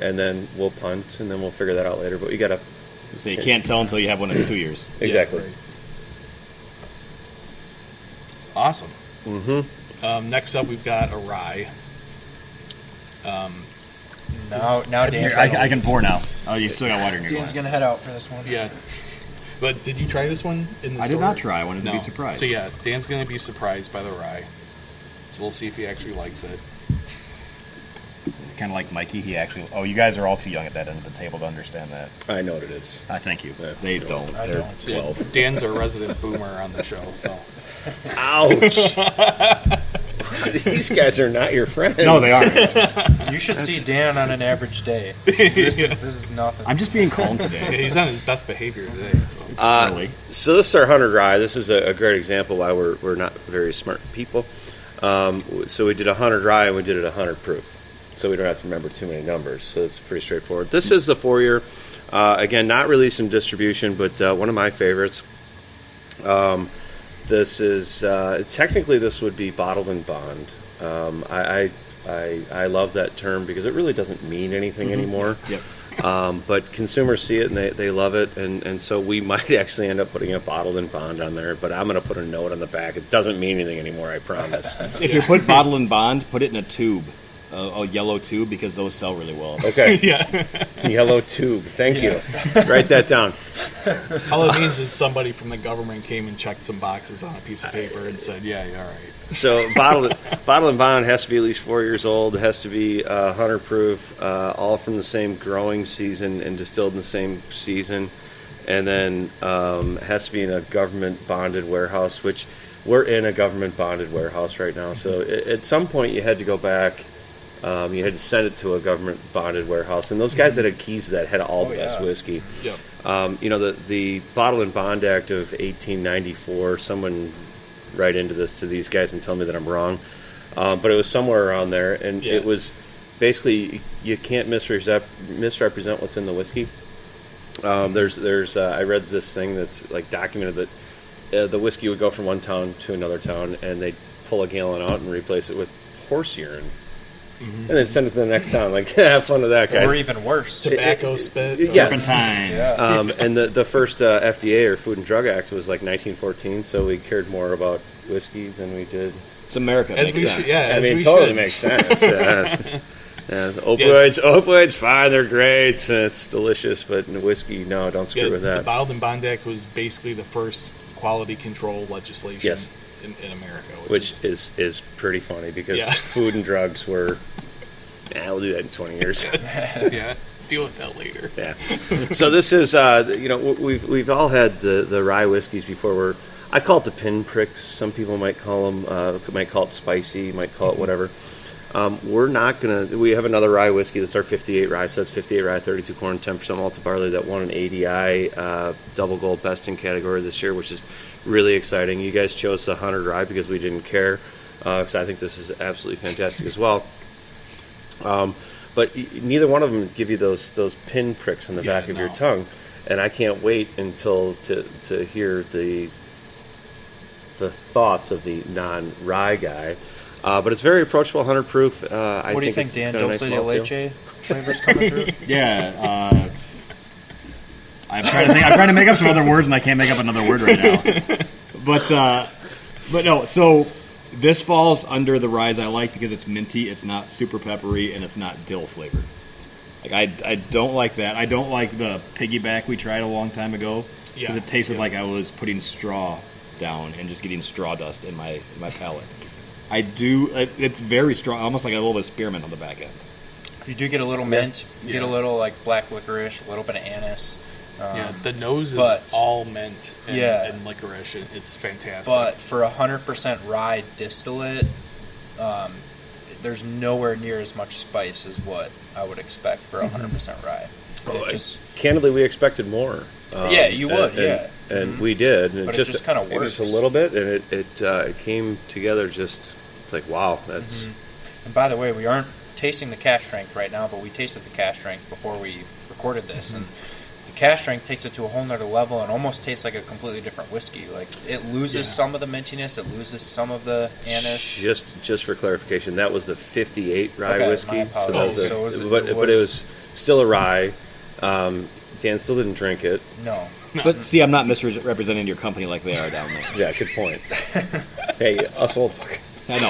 and then we'll punt, and then we'll figure that out later. But we got to So you can't tell until you have one that's 2 years. exactly. Yeah, right. Awesome. Next up, we've got a rye. Now Dan's I can pour now. Oh, you still got water in your Dan's glass. gonna head out for this one. Yeah. But did you try this one in the I store? did not try. I wanted to No. be surprised. So yeah, Dan's going to be surprised by the rye. So we'll see if he actually likes it. kind of like Mikey. He actually. Oh, you guys are all too young at that end of the table to understand that. I know what it is. Thank you. They don't. I They're don't. 12. Dan's a resident boomer on the show, so Ouch! These guys are not your friends. No, they aren't. You should see Dan on an average day. This is nothing. I'm just being calm yeah, today. he's on his best behavior today. So. It's early. So this is our 100 rye. This is a great example why we're not very smart people. So we did 100 rye and we did it 100 proof. So we don't have to remember too many numbers. So it's pretty straightforward. This is the 4-year. Again, not released in distribution, but one of my favorites. This is technically this would be bottled in bond. I love that term because it really doesn't mean anything anymore. Yep. But consumers see it and they love it, and so we might actually end up putting a bottled in bond on there. But I'm going to put a note on the back. It doesn't mean anything anymore. I promise. If you put bottle and bond, put it in a tube, a yellow tube, because those sell really well. Okay. Yeah. Yellow tube. Thank you. Write that down. All it means is somebody from the government came and checked some boxes on a piece of paper and said, "Yeah, all right." So bottle and bond has to be at least 4 years old. It has to be 100 proof, all from the same growing season and distilled in the same season, and then it has to be in a government bonded warehouse, which we're in a government bonded warehouse right now. So at some point you had to go back. You had to send it to a government bonded warehouse, and those guys that had keys to that had all the best whiskey. Yep. The Bottle and Bond Act of 1894. Someone write into this to these guys and tell me that I'm wrong, but it was somewhere around there, and it was basically you can't misrepresent what's in the whiskey. There's I read this thing that's like documented that the whiskey would go from one town to another town, and they'd pull a gallon out and replace it with horse urine. And then send it to the next town. Like, have fun with that, guys. Or even worse. Tobacco spit. Yes. Turpentine. Yeah. And the first FDA, or Food and Drug Act, was like 1914, so we cared more about whiskey than we did. It's America. As Makes we sense. should, yeah. I as mean, we totally should. makes sense. The opioids, fine, they're great, it's delicious, but whiskey, no, don't screw with The that. Bottled and Bond Act was basically the first quality control legislation Yes. in America. Which is pretty funny because Yeah. food and drugs were, we'll do that in 20 years. yeah, deal with that later. Yeah. So this is, we've all had the rye whiskeys before. I call it the pinpricks. Some people might call them, might call it spicy, might call it whatever. We're not gonna. We have another rye whiskey that's our 58 rye. So that's 58 rye, 32 corn, 10% malted barley that won an ADI double gold besting category this year, which is really exciting. You guys chose the 100 rye because we didn't care, because I think this is absolutely fantastic as well. But neither one of them give you those pin pricks on the back of your tongue, and I can't wait until to hear the thoughts of the non-rye guy. But it's very approachable, 100 proof. What do you think, Dan? It's got a Dulce nice de mouthfeel. leche flavors coming through? Yeah. I'm trying to make up some other words, and I can't make up another word right now. But no. So this falls under the ryes I like because it's minty, it's not super peppery, and it's not dill flavored. Like I don't like that. I don't like the piggyback we tried a long time ago because it tasted like I was putting straw down and just getting straw dust in my palate. I do. It's very strong, almost like a little bit of spearmint on the back end. You do get a little mint. You get a little like black licorice, a little bit of anise. The nose is all mint and licorice. It's fantastic. But for 100% rye distillate, there's nowhere near as much spice as what I would expect for 100% rye. Candidly, we expected more. You would, and we did. And but it just kind of works. Just a little bit, and it came together. Just it's like wow, that's. And by the way, we aren't tasting the cask strength right now, but we tasted the cask strength before we recorded this, and the cask strength takes it to a whole nother level and almost tastes like a completely different whiskey. Like it loses some of the mintiness, it loses some of the anise. Just for clarification, that was the 58 rye whiskey. My apologies. But it was still a rye. Dan still didn't drink it. No. But see, I'm not misrepresenting your company like they are down there. Yeah, good point. Hey, us old fucker. I know.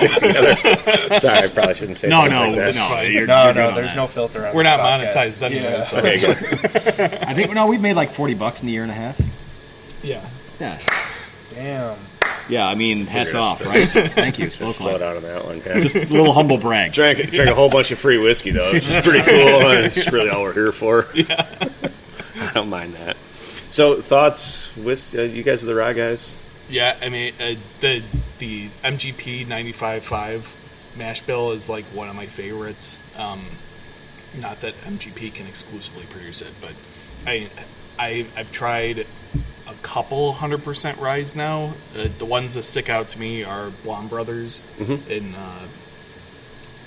Sorry, I probably shouldn't say No, things like that. you're good on There's that. no filter on We're this not podcast. monetized anyway. Yeah. So. Okay, good. I think we've made like $40 in a year and a half. Yeah. Yeah. Damn. Yeah, I mean, hats off, right? Thank you. Just slow down on that one. Yeah. Just a little humble brag. Drank a whole bunch of free whiskey, though, which is pretty cool. And it's really all we're here for. Yeah. I don't mind that. So, thoughts? You guys are the Rye guys? Yeah, I mean, the MGP 95.5 mash bill is like one of my favorites. Not that MGP can exclusively produce it, but I've tried a couple 100% ryes now. The ones that stick out to me are Blonde Brothers in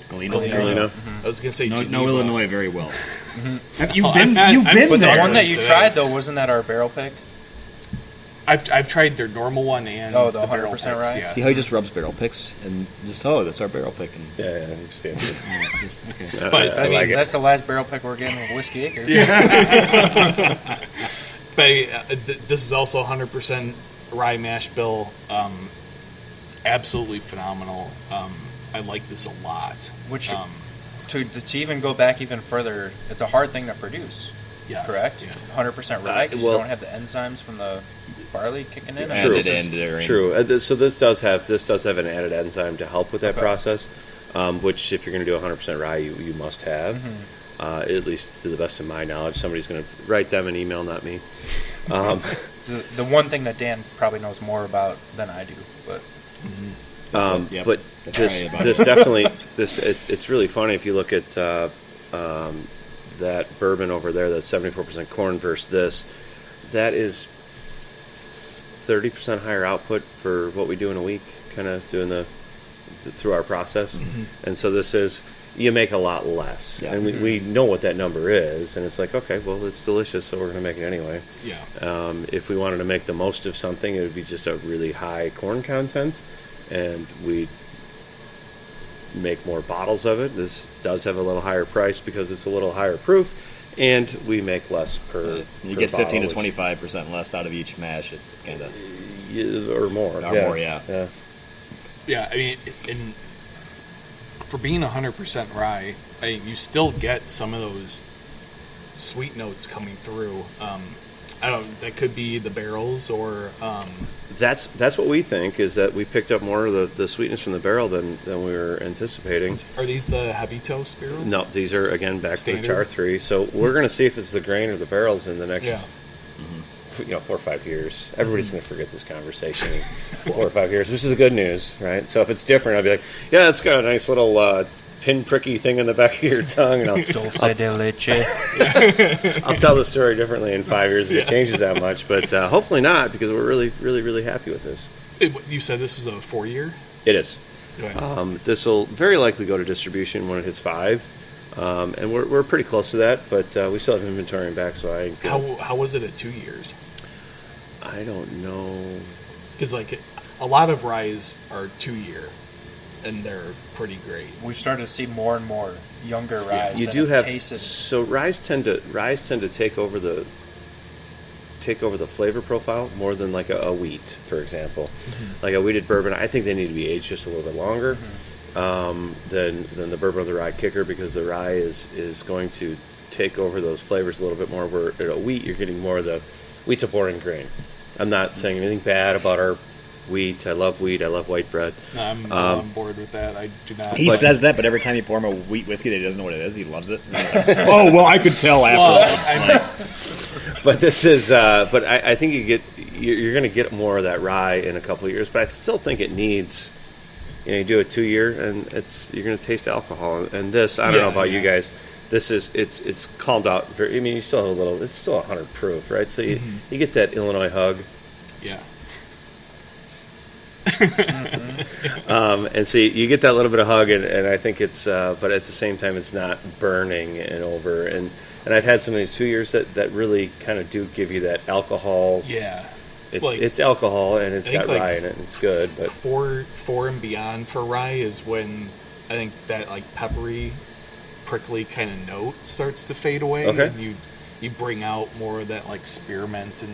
Galena. I was gonna say Geneva. No Illinois very well. You've been there. The one that you tried though, wasn't that our barrel pick? I've tried their normal one and the barrel 100% picks, rye. yeah. See how he just rubs barrel picks and just that's our barrel pick. And Yeah, he's fancy. okay. But That's the last barrel pick we're getting with Whiskey Acres. But this is also 100% rye mash bill. Absolutely phenomenal. I like this a lot. Which, to even go back even further, it's a hard thing to produce. Yes, correct? yeah. 100% rye because you don't have the enzymes from the barley kicking in. True. So this does have an added enzyme to help with that process, which if you're going to do 100% rye, you must have. At least to the best of my knowledge. Somebody's going to write them an email, not me. The one thing that Dan probably knows more about than I do, but but this definitely it's really funny if you look at that bourbon over there that's 74% corn versus this, that is 30% higher output for what we do in a week, kind of doing through our process, and so this is. You make a lot less, and we know what that number is, and it's like, okay, well, it's delicious, so we're going to make it anyway. Yeah. If we wanted to make the most of something, it would be just a really high corn content, and we make more bottles of it. This does have a little higher price because it's a little higher proof, and we make less per. You per get 15 bottle, to 25% less out of each mash. It kind of or more. Yeah. Yeah, I mean, for being 100% rye, you still get some of those sweet notes coming through. I don't. That could be the barrels, or that's what we think is that we picked up more of the sweetness from the barrel than we were anticipating. Are these the heavy toast barrels? No, these are again back Standard? to the char 3. So we're going to see if it's the grain or the barrels in the next. 4 or 5 years. Everybody's going to forget this conversation in 4 or 5 years, which is good news, right? So if it's different, I'll be like, yeah, it's got a nice little pin-pricky thing in the back of your tongue, and I'll tell the story differently in 5 years if it changes that much, but hopefully not, because we're really, really, really happy with this. You said this is a 4-year? It is. Okay. This will very likely go to distribution when it hits 5. And we're pretty close to that, but we still have inventory in back, so I feel... How was it at 2 years? I don't know. Because, a lot of ryes are 2-year, and they're pretty great. We've started to see more and more younger ryes. You do have tasted. So ryes tend to take over the flavor profile more than like a wheat, for example. Like a wheated bourbon, I think they need to be aged just a little bit longer than the bourbon or the rye kicker, because the rye is going to take over those flavors a little bit more. Where at a wheat, you're getting more of the wheat's a boring grain. I'm not saying anything bad about our wheat. I love wheat. I love white bread. No, I'm on board with that. I do not. He says that, but every time you pour him a wheat whiskey that he doesn't know what it is, he loves it. Oh, well, I could tell afterwards. But this is. But I think you're going to get more of that rye in a couple of years. But I still think it needs. You do a 2-year, and you're going to taste alcohol. And this, I don't know about you guys. This is it's calmed out very. I mean, you still have a little. It's still 100 proof, right? So you get that Illinois hug. Yeah. And so you get that little bit of hug, and I think it's. But at the same time, it's not burning and over. And I've had some of these 2 years that really kind of do give you that alcohol. Yeah. It's alcohol, and it's got rye in it, and it's good. But 4 and beyond for rye is when I think that peppery, prickly kind of note starts to fade away, and you bring out more of that spearmint and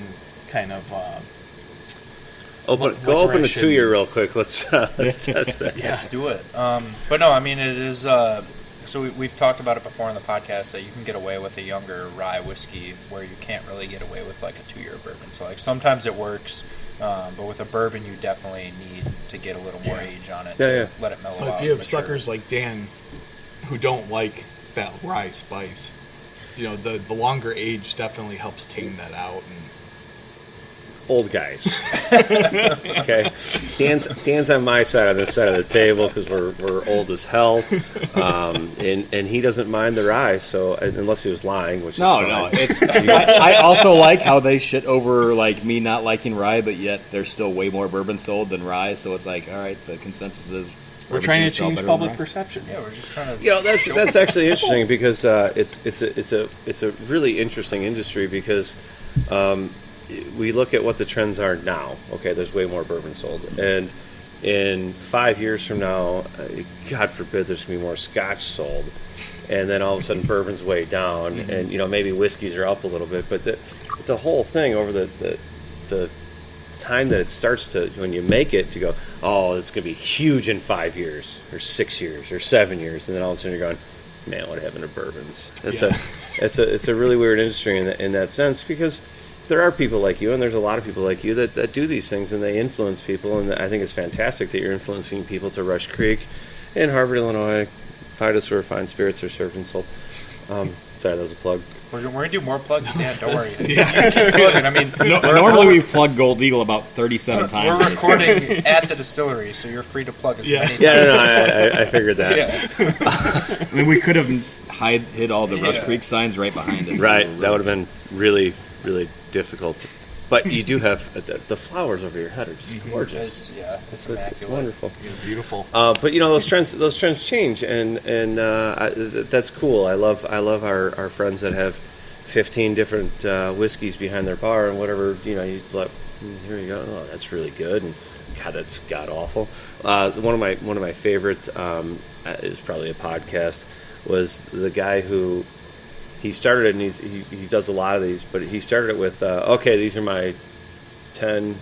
kind of go open the 2-year real quick. Let's test that. Let's do it. But no, I mean, it is So we've talked about it before on the podcast that you can get away with a younger rye whiskey where you can't really get away with like a 2-year bourbon. So like sometimes it works, but with a bourbon you definitely need to get a little more age on it to let it mellow out. If you have suckers like Dan who don't like that rye spice, the longer age definitely helps tame that out. And Old guys. Okay, Dan's on my side on this side of the table because we're old as hell, and he doesn't mind the rye. So unless he was lying, which No. I also like how they shit over like me not liking rye, but yet there's still way more bourbon sold than rye. So it's like, all right, the consensus is We're trying to change public perception. Yeah, we're just trying to. That's actually interesting because it's a really interesting industry because. We look at what the trends are now. Okay, there's way more bourbon sold, and in 5 years from now, God forbid, there's gonna be more Scotch sold, and then all of a sudden, bourbon's way down, and maybe whiskeys are up a little bit, but the whole thing over the time that it starts to when you make it to go, oh, it's gonna be huge in 5 years or 6 years or 7 years, and then all of a sudden you're going, man, what happened to bourbons? It's a really weird industry in that sense because. There are people like you, and there's a lot of people like you that do these things, and they influence people, and I think it's fantastic that you're influencing people to Rush Creek in Harvard, Illinois. Find us where fine spirits are served and sold. Sorry, that was a plug. We're going to do more plugs, Dan. Don't worry. You keep plugging. I mean, normally we've plugged Gold Eagle about 37 times. We're recording at the distillery, so you're free to plug as many times. I figured that. Yeah. I mean, we could have hid all the Rush Creek signs right behind us. Right, that would have been really, really difficult. But you do have the flowers over your head are just gorgeous. It's wonderful. it's beautiful. But those trends change, and that's cool. I love our friends that have 15 different whiskeys behind their bar and whatever. You let here you go. Oh, that's really good. And God, that's god awful. One of my favorite is probably a podcast was the guy who. He started it, and he does a lot of these, but he started it with, okay, these are my 10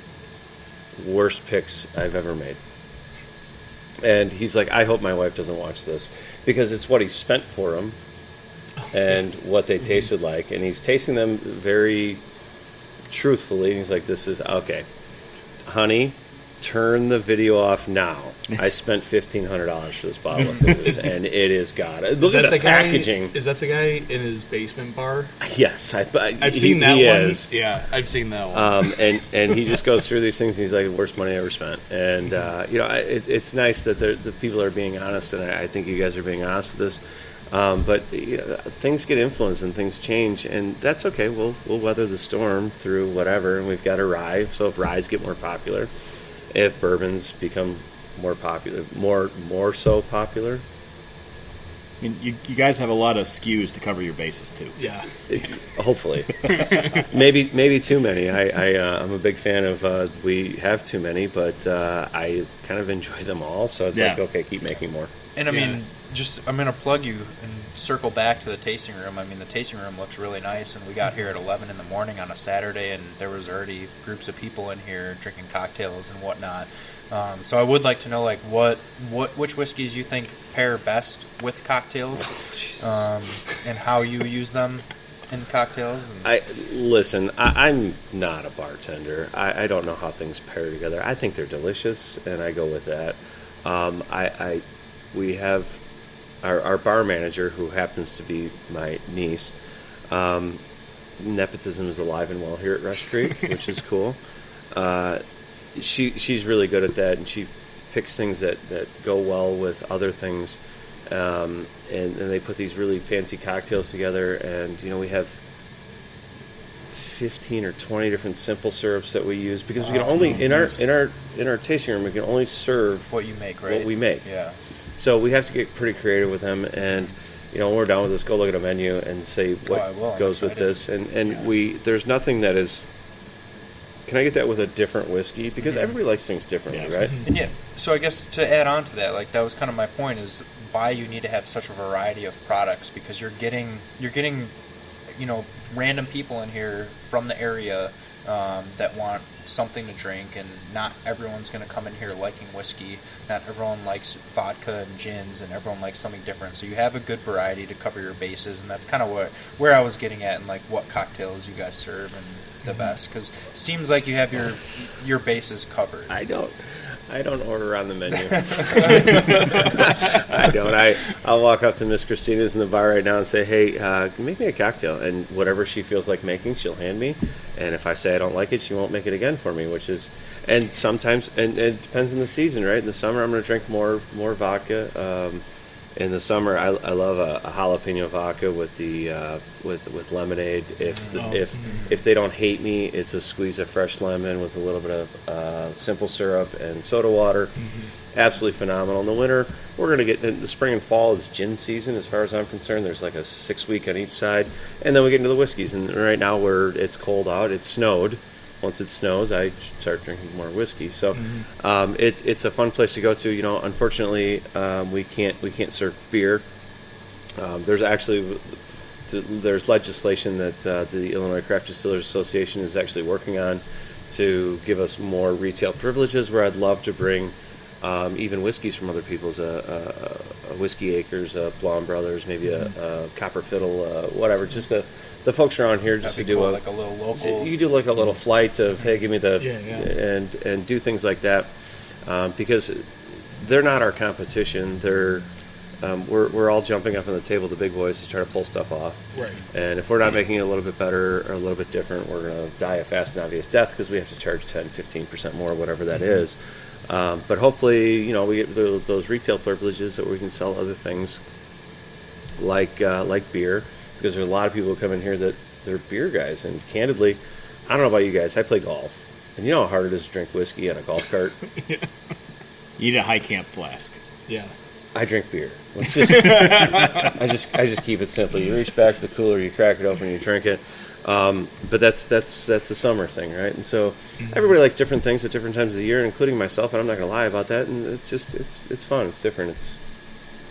worst picks I've ever made. And he's like, I hope my wife doesn't watch this, because it's what he spent for them and what they tasted like, and he's tasting them very truthfully, and he's like, this is, okay, honey, turn the video off now. I spent $1,500 for this bottle of booze, and it is God. Look at the packaging. Is that the guy in his basement bar? Yes, I've seen that he one. Is. Yeah, I've seen that one. And he just goes through these things. And he's like, worst money I ever spent. And it's nice that the people are being honest, and I think you guys are being honest with this. But things get influenced and things change, and that's okay. We'll weather the storm through whatever. And we've got a rye, so if ryes get more popular. If bourbons become more popular, more so popular. I mean, you guys have a lot of SKUs to cover your bases too. Yeah. Hopefully, maybe too many. I'm a big fan of. We have too many, but I kind of enjoy them all. So it's like, okay, keep making more. And I mean, I'm going to plug you and circle back to the tasting room. I mean, the tasting room looks really nice, and we got here at 11 in the morning on a Saturday, and there was already groups of people in here drinking cocktails and whatnot. So I would like to know, like, which whiskeys you think pair best with cocktails, and how you use them in cocktails. And I'm not a bartender. I don't know how things pair together. I think they're delicious, and I go with that. We have our bar manager, who happens to be my niece. Nepotism is alive and well here at Rush Creek, which is cool. She's really good at that, and she picks things that go well with other things, and they put these really fancy cocktails together. And we have 15 or 20 different simple syrups that we use because we can only in our tasting room we can only serve what you make, right? What we make. Yeah. So we have to get pretty creative with them, and when we're done with this, go look at a menu and say what goes with this. And there's nothing that is. Can I get that with a different whiskey? Because everybody likes things differently, right? And so I guess to add on to that, like that was kind of my point, is why you need to have such a variety of products, because you're getting random people in here from the area that want something to drink, and not everyone's going to come in here liking whiskey. Not everyone likes vodka and gins, and everyone likes something different. So you have a good variety to cover your bases, and that's kind of where I was getting at, and like what cocktails you guys serve and the best, because it seems like you have your bases covered. I don't order on the menu. I don't. I'll walk up to Miss Christina's in the bar right now and say, hey, make me a cocktail. And whatever she feels like making, she'll hand me. And if I say I don't like it, she won't make it again for me, and sometimes, and it depends on the season, right? In the summer, I'm going to drink more vodka. In the summer, I love a jalapeno vodka with the with lemonade. If they don't hate me, it's a squeeze of fresh lemon with a little bit of simple syrup and soda water. Absolutely phenomenal. In the winter, we're going to get in the spring and fall is gin season. As far as I'm concerned, there's like a 6-week on each side, and then we get into the whiskeys. And right now, it's cold out. It snowed. Once it snows, I start drinking more whiskey. So it's a fun place to go to. You know, unfortunately, we can't serve beer. There's legislation that the Illinois Craft Distillers Association is actually working on to give us more retail privileges. Where I'd love to bring even whiskeys from other people's, a Whiskey Acres, Blonde Brothers, maybe a Copper Fiddle, whatever. Just the folks around here just to do like a little local. You do like a little flight of, hey, give me the and do things like that, because they're not our competition. They're we're all jumping up on the table, the big boys, to try to pull stuff off. Right. And if we're not making it a little bit better or a little bit different, we're going to die a fast and obvious death because we have to charge 10-15% more, whatever that is. But hopefully, you know, we get those retail privileges that we can sell other things like beer. Because there's a lot of people who come in here that they're beer guys. And candidly, I don't know about you guys, I play golf. And you know how hard it is to drink whiskey on a golf cart? You need a high camp flask. Yeah. I drink beer. Let's just, I just keep it simple. You reach back to the cooler, you crack it open, and you drink it. But that's a summer thing, right? And so everybody likes different things at different times of the year, including myself, and I'm not going to lie about that. And it's just, it's fun. It's different.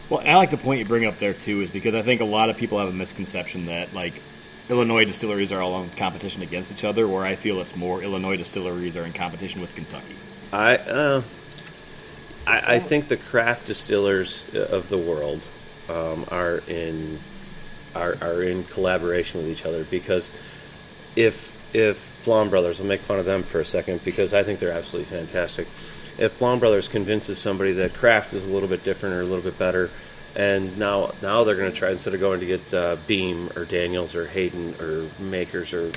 Well, I like the point you bring up there, too, is because I think a lot of people have a misconception that, like, Illinois distilleries are all in competition against each other, where I feel it's more Illinois distilleries are in competition with Kentucky. I think the craft distillers of the world are in collaboration with each other, because if Blonde Brothers, I'll make fun of them for a second because I think they're absolutely fantastic. If Blonde Brothers convinces somebody that craft is a little bit different or a little bit better, and now they're going to try, instead of going to get Beam or Daniels or Hayden or Makers or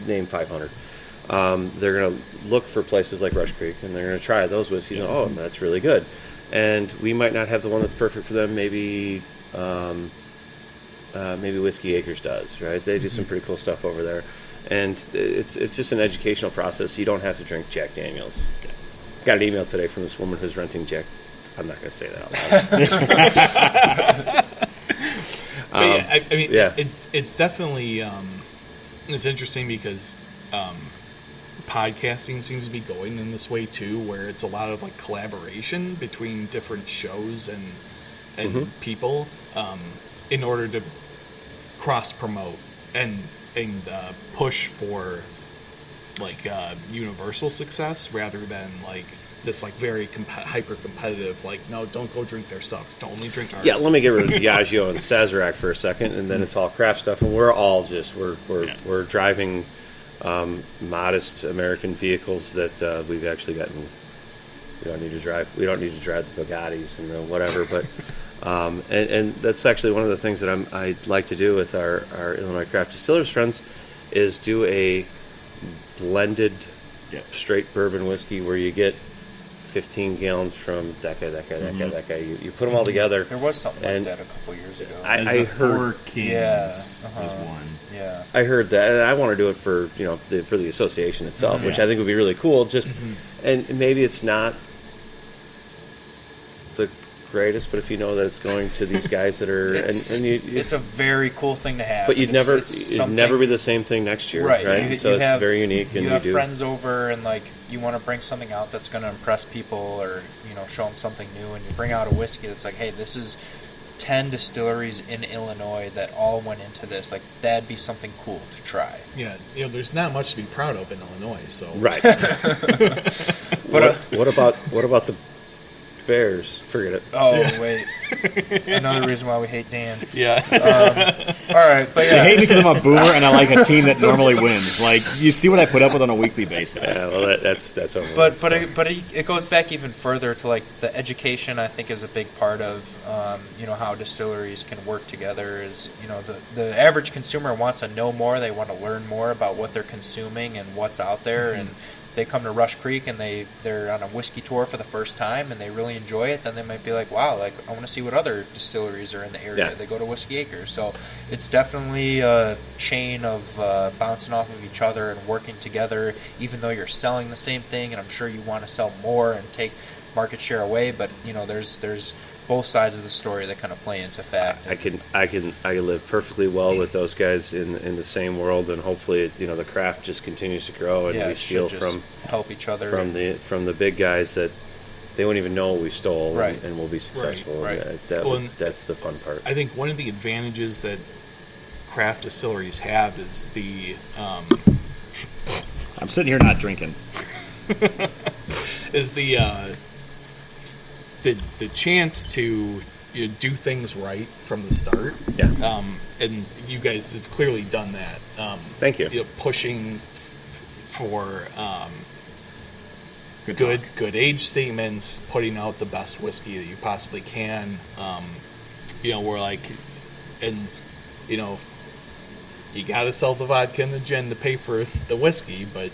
name 500, they're going to look for places like Rush Creek, and they're going to try those whiskeys. And, oh, that's really good. And we might not have the one that's perfect for them. Maybe Whiskey Acres does, right? They do some pretty cool stuff over there. And it's just an educational process. You don't have to drink Jack Daniels. Got an email today from this woman who's renting Jack. I'm not going to say that out loud. It's definitely it's interesting because podcasting seems to be going in this way too, where it's a lot of like collaboration between different shows and people in order to cross promote and push for like universal success rather than like this like very hyper competitive, like, no, don't go drink their stuff, don't only drink ours. Yeah, let me get rid of Diageo and Sazerac for a second, and then it's all craft stuff, and we're all just we're driving modest American vehicles that we've actually gotten. We don't need to drive the Bugattis and the whatever, but and that's actually one of the things that I'd like to do with our Illinois Craft Distillers friends is do a blended straight bourbon whiskey where you get 15 gallons from that guy. You put them all together. There was something like that a couple years ago. I heard 4 Kings was one. Yeah, I heard that, and I want to do it for for the association itself, which I think would be really cool. Just and maybe it's not the greatest, but if you know that it's going to these guys that are, it's a very cool thing to have. But it'd never be the same thing next year, right? So it's very unique. And you have friends over, and like you want to bring something out that's going to impress people, or show them something new, and you bring out a whiskey that's like, hey, this is 10 distilleries in Illinois that all went into this, like that'd be something cool to try. Yeah, there's not much to be proud of in Illinois, so Right. But what about the Bears? Forget it. Oh wait, another reason why we hate Dan. yeah. All right, but I yeah, hate because I'm a boomer and I like a team that normally wins. Like, you see what I put up with on a weekly basis. Yeah, well, that's over. but it goes back even further to like the education. I think is a big part of how distilleries can work together. Is the average consumer wants to know more. They want to learn more about what they're consuming and what's out there, and they come to Rush Creek and they're on a whiskey tour for the first time and they really enjoy it. Then they might be like, wow, like I want to see what other distilleries are in the area. Yeah. They go to Whiskey Acres, so it's definitely a chain of bouncing off of each other and working together. Even though you're selling the same thing, and I'm sure you want to sell more and take market share away, but there's both sides of the story that kind of play into fact. I can live perfectly well with those guys in the same world, and hopefully the craft just continues to grow, and we it steal should just from help each other from the big guys that they won't even know we stole, Right. and we'll be successful. Right. And that's the fun part. I think one of the advantages that craft distilleries have is the I'm sitting here not drinking. is the chance to do things right from the start. Yeah. And you guys have clearly done that. Thank you. Pushing for Good good age statements, putting out the best whiskey that you possibly can. We're like, and you got to sell the vodka and the gin to pay for the whiskey, but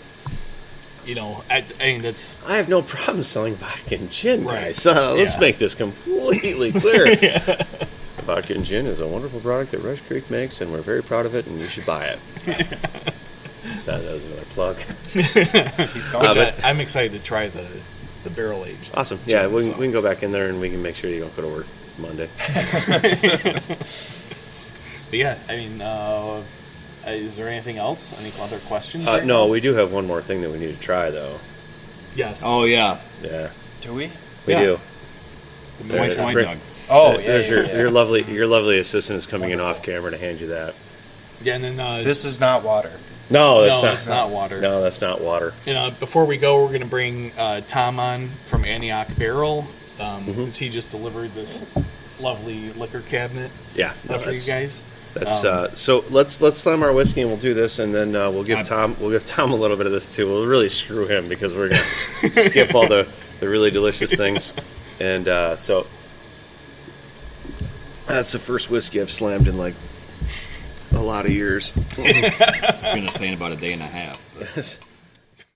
I mean that's. I have no problem selling vodka and gin, Right. guys. Let's Yeah. make this completely clear. Vodka and gin is a wonderful product that Rush Creek makes, and we're very proud of it, and you should buy it. That was another plug. Keep going. Which I'm excited to try the barrel aged. Awesome. Yeah, we can go back in there, and we can make sure you don't go to work Monday. But yeah, I mean, is there anything else? Any other questions? right No, now? we do have one more thing that we need to try, though. Yes. Oh, yeah. Yeah, Do we? we Yeah. do. The white wine Brit- jug. Oh, yeah, There's yeah. your lovely assistant is coming in off camera to hand you that. Yeah, and then This is not water. No, that's no, not. it's not water. No, that's not water. Before we go, we're going to bring Tom on from Antioch Barrel, because he just delivered this lovely liquor cabinet Yeah, no, for you guys. That's so. Let's slam our whiskey and we'll do this, and then we'll give Tom a little bit of this too. We'll really screw him because we're gonna skip all the really delicious things, and so that's the first whiskey I've slammed in like a lot of years. I was going to say in about a day and a half. But.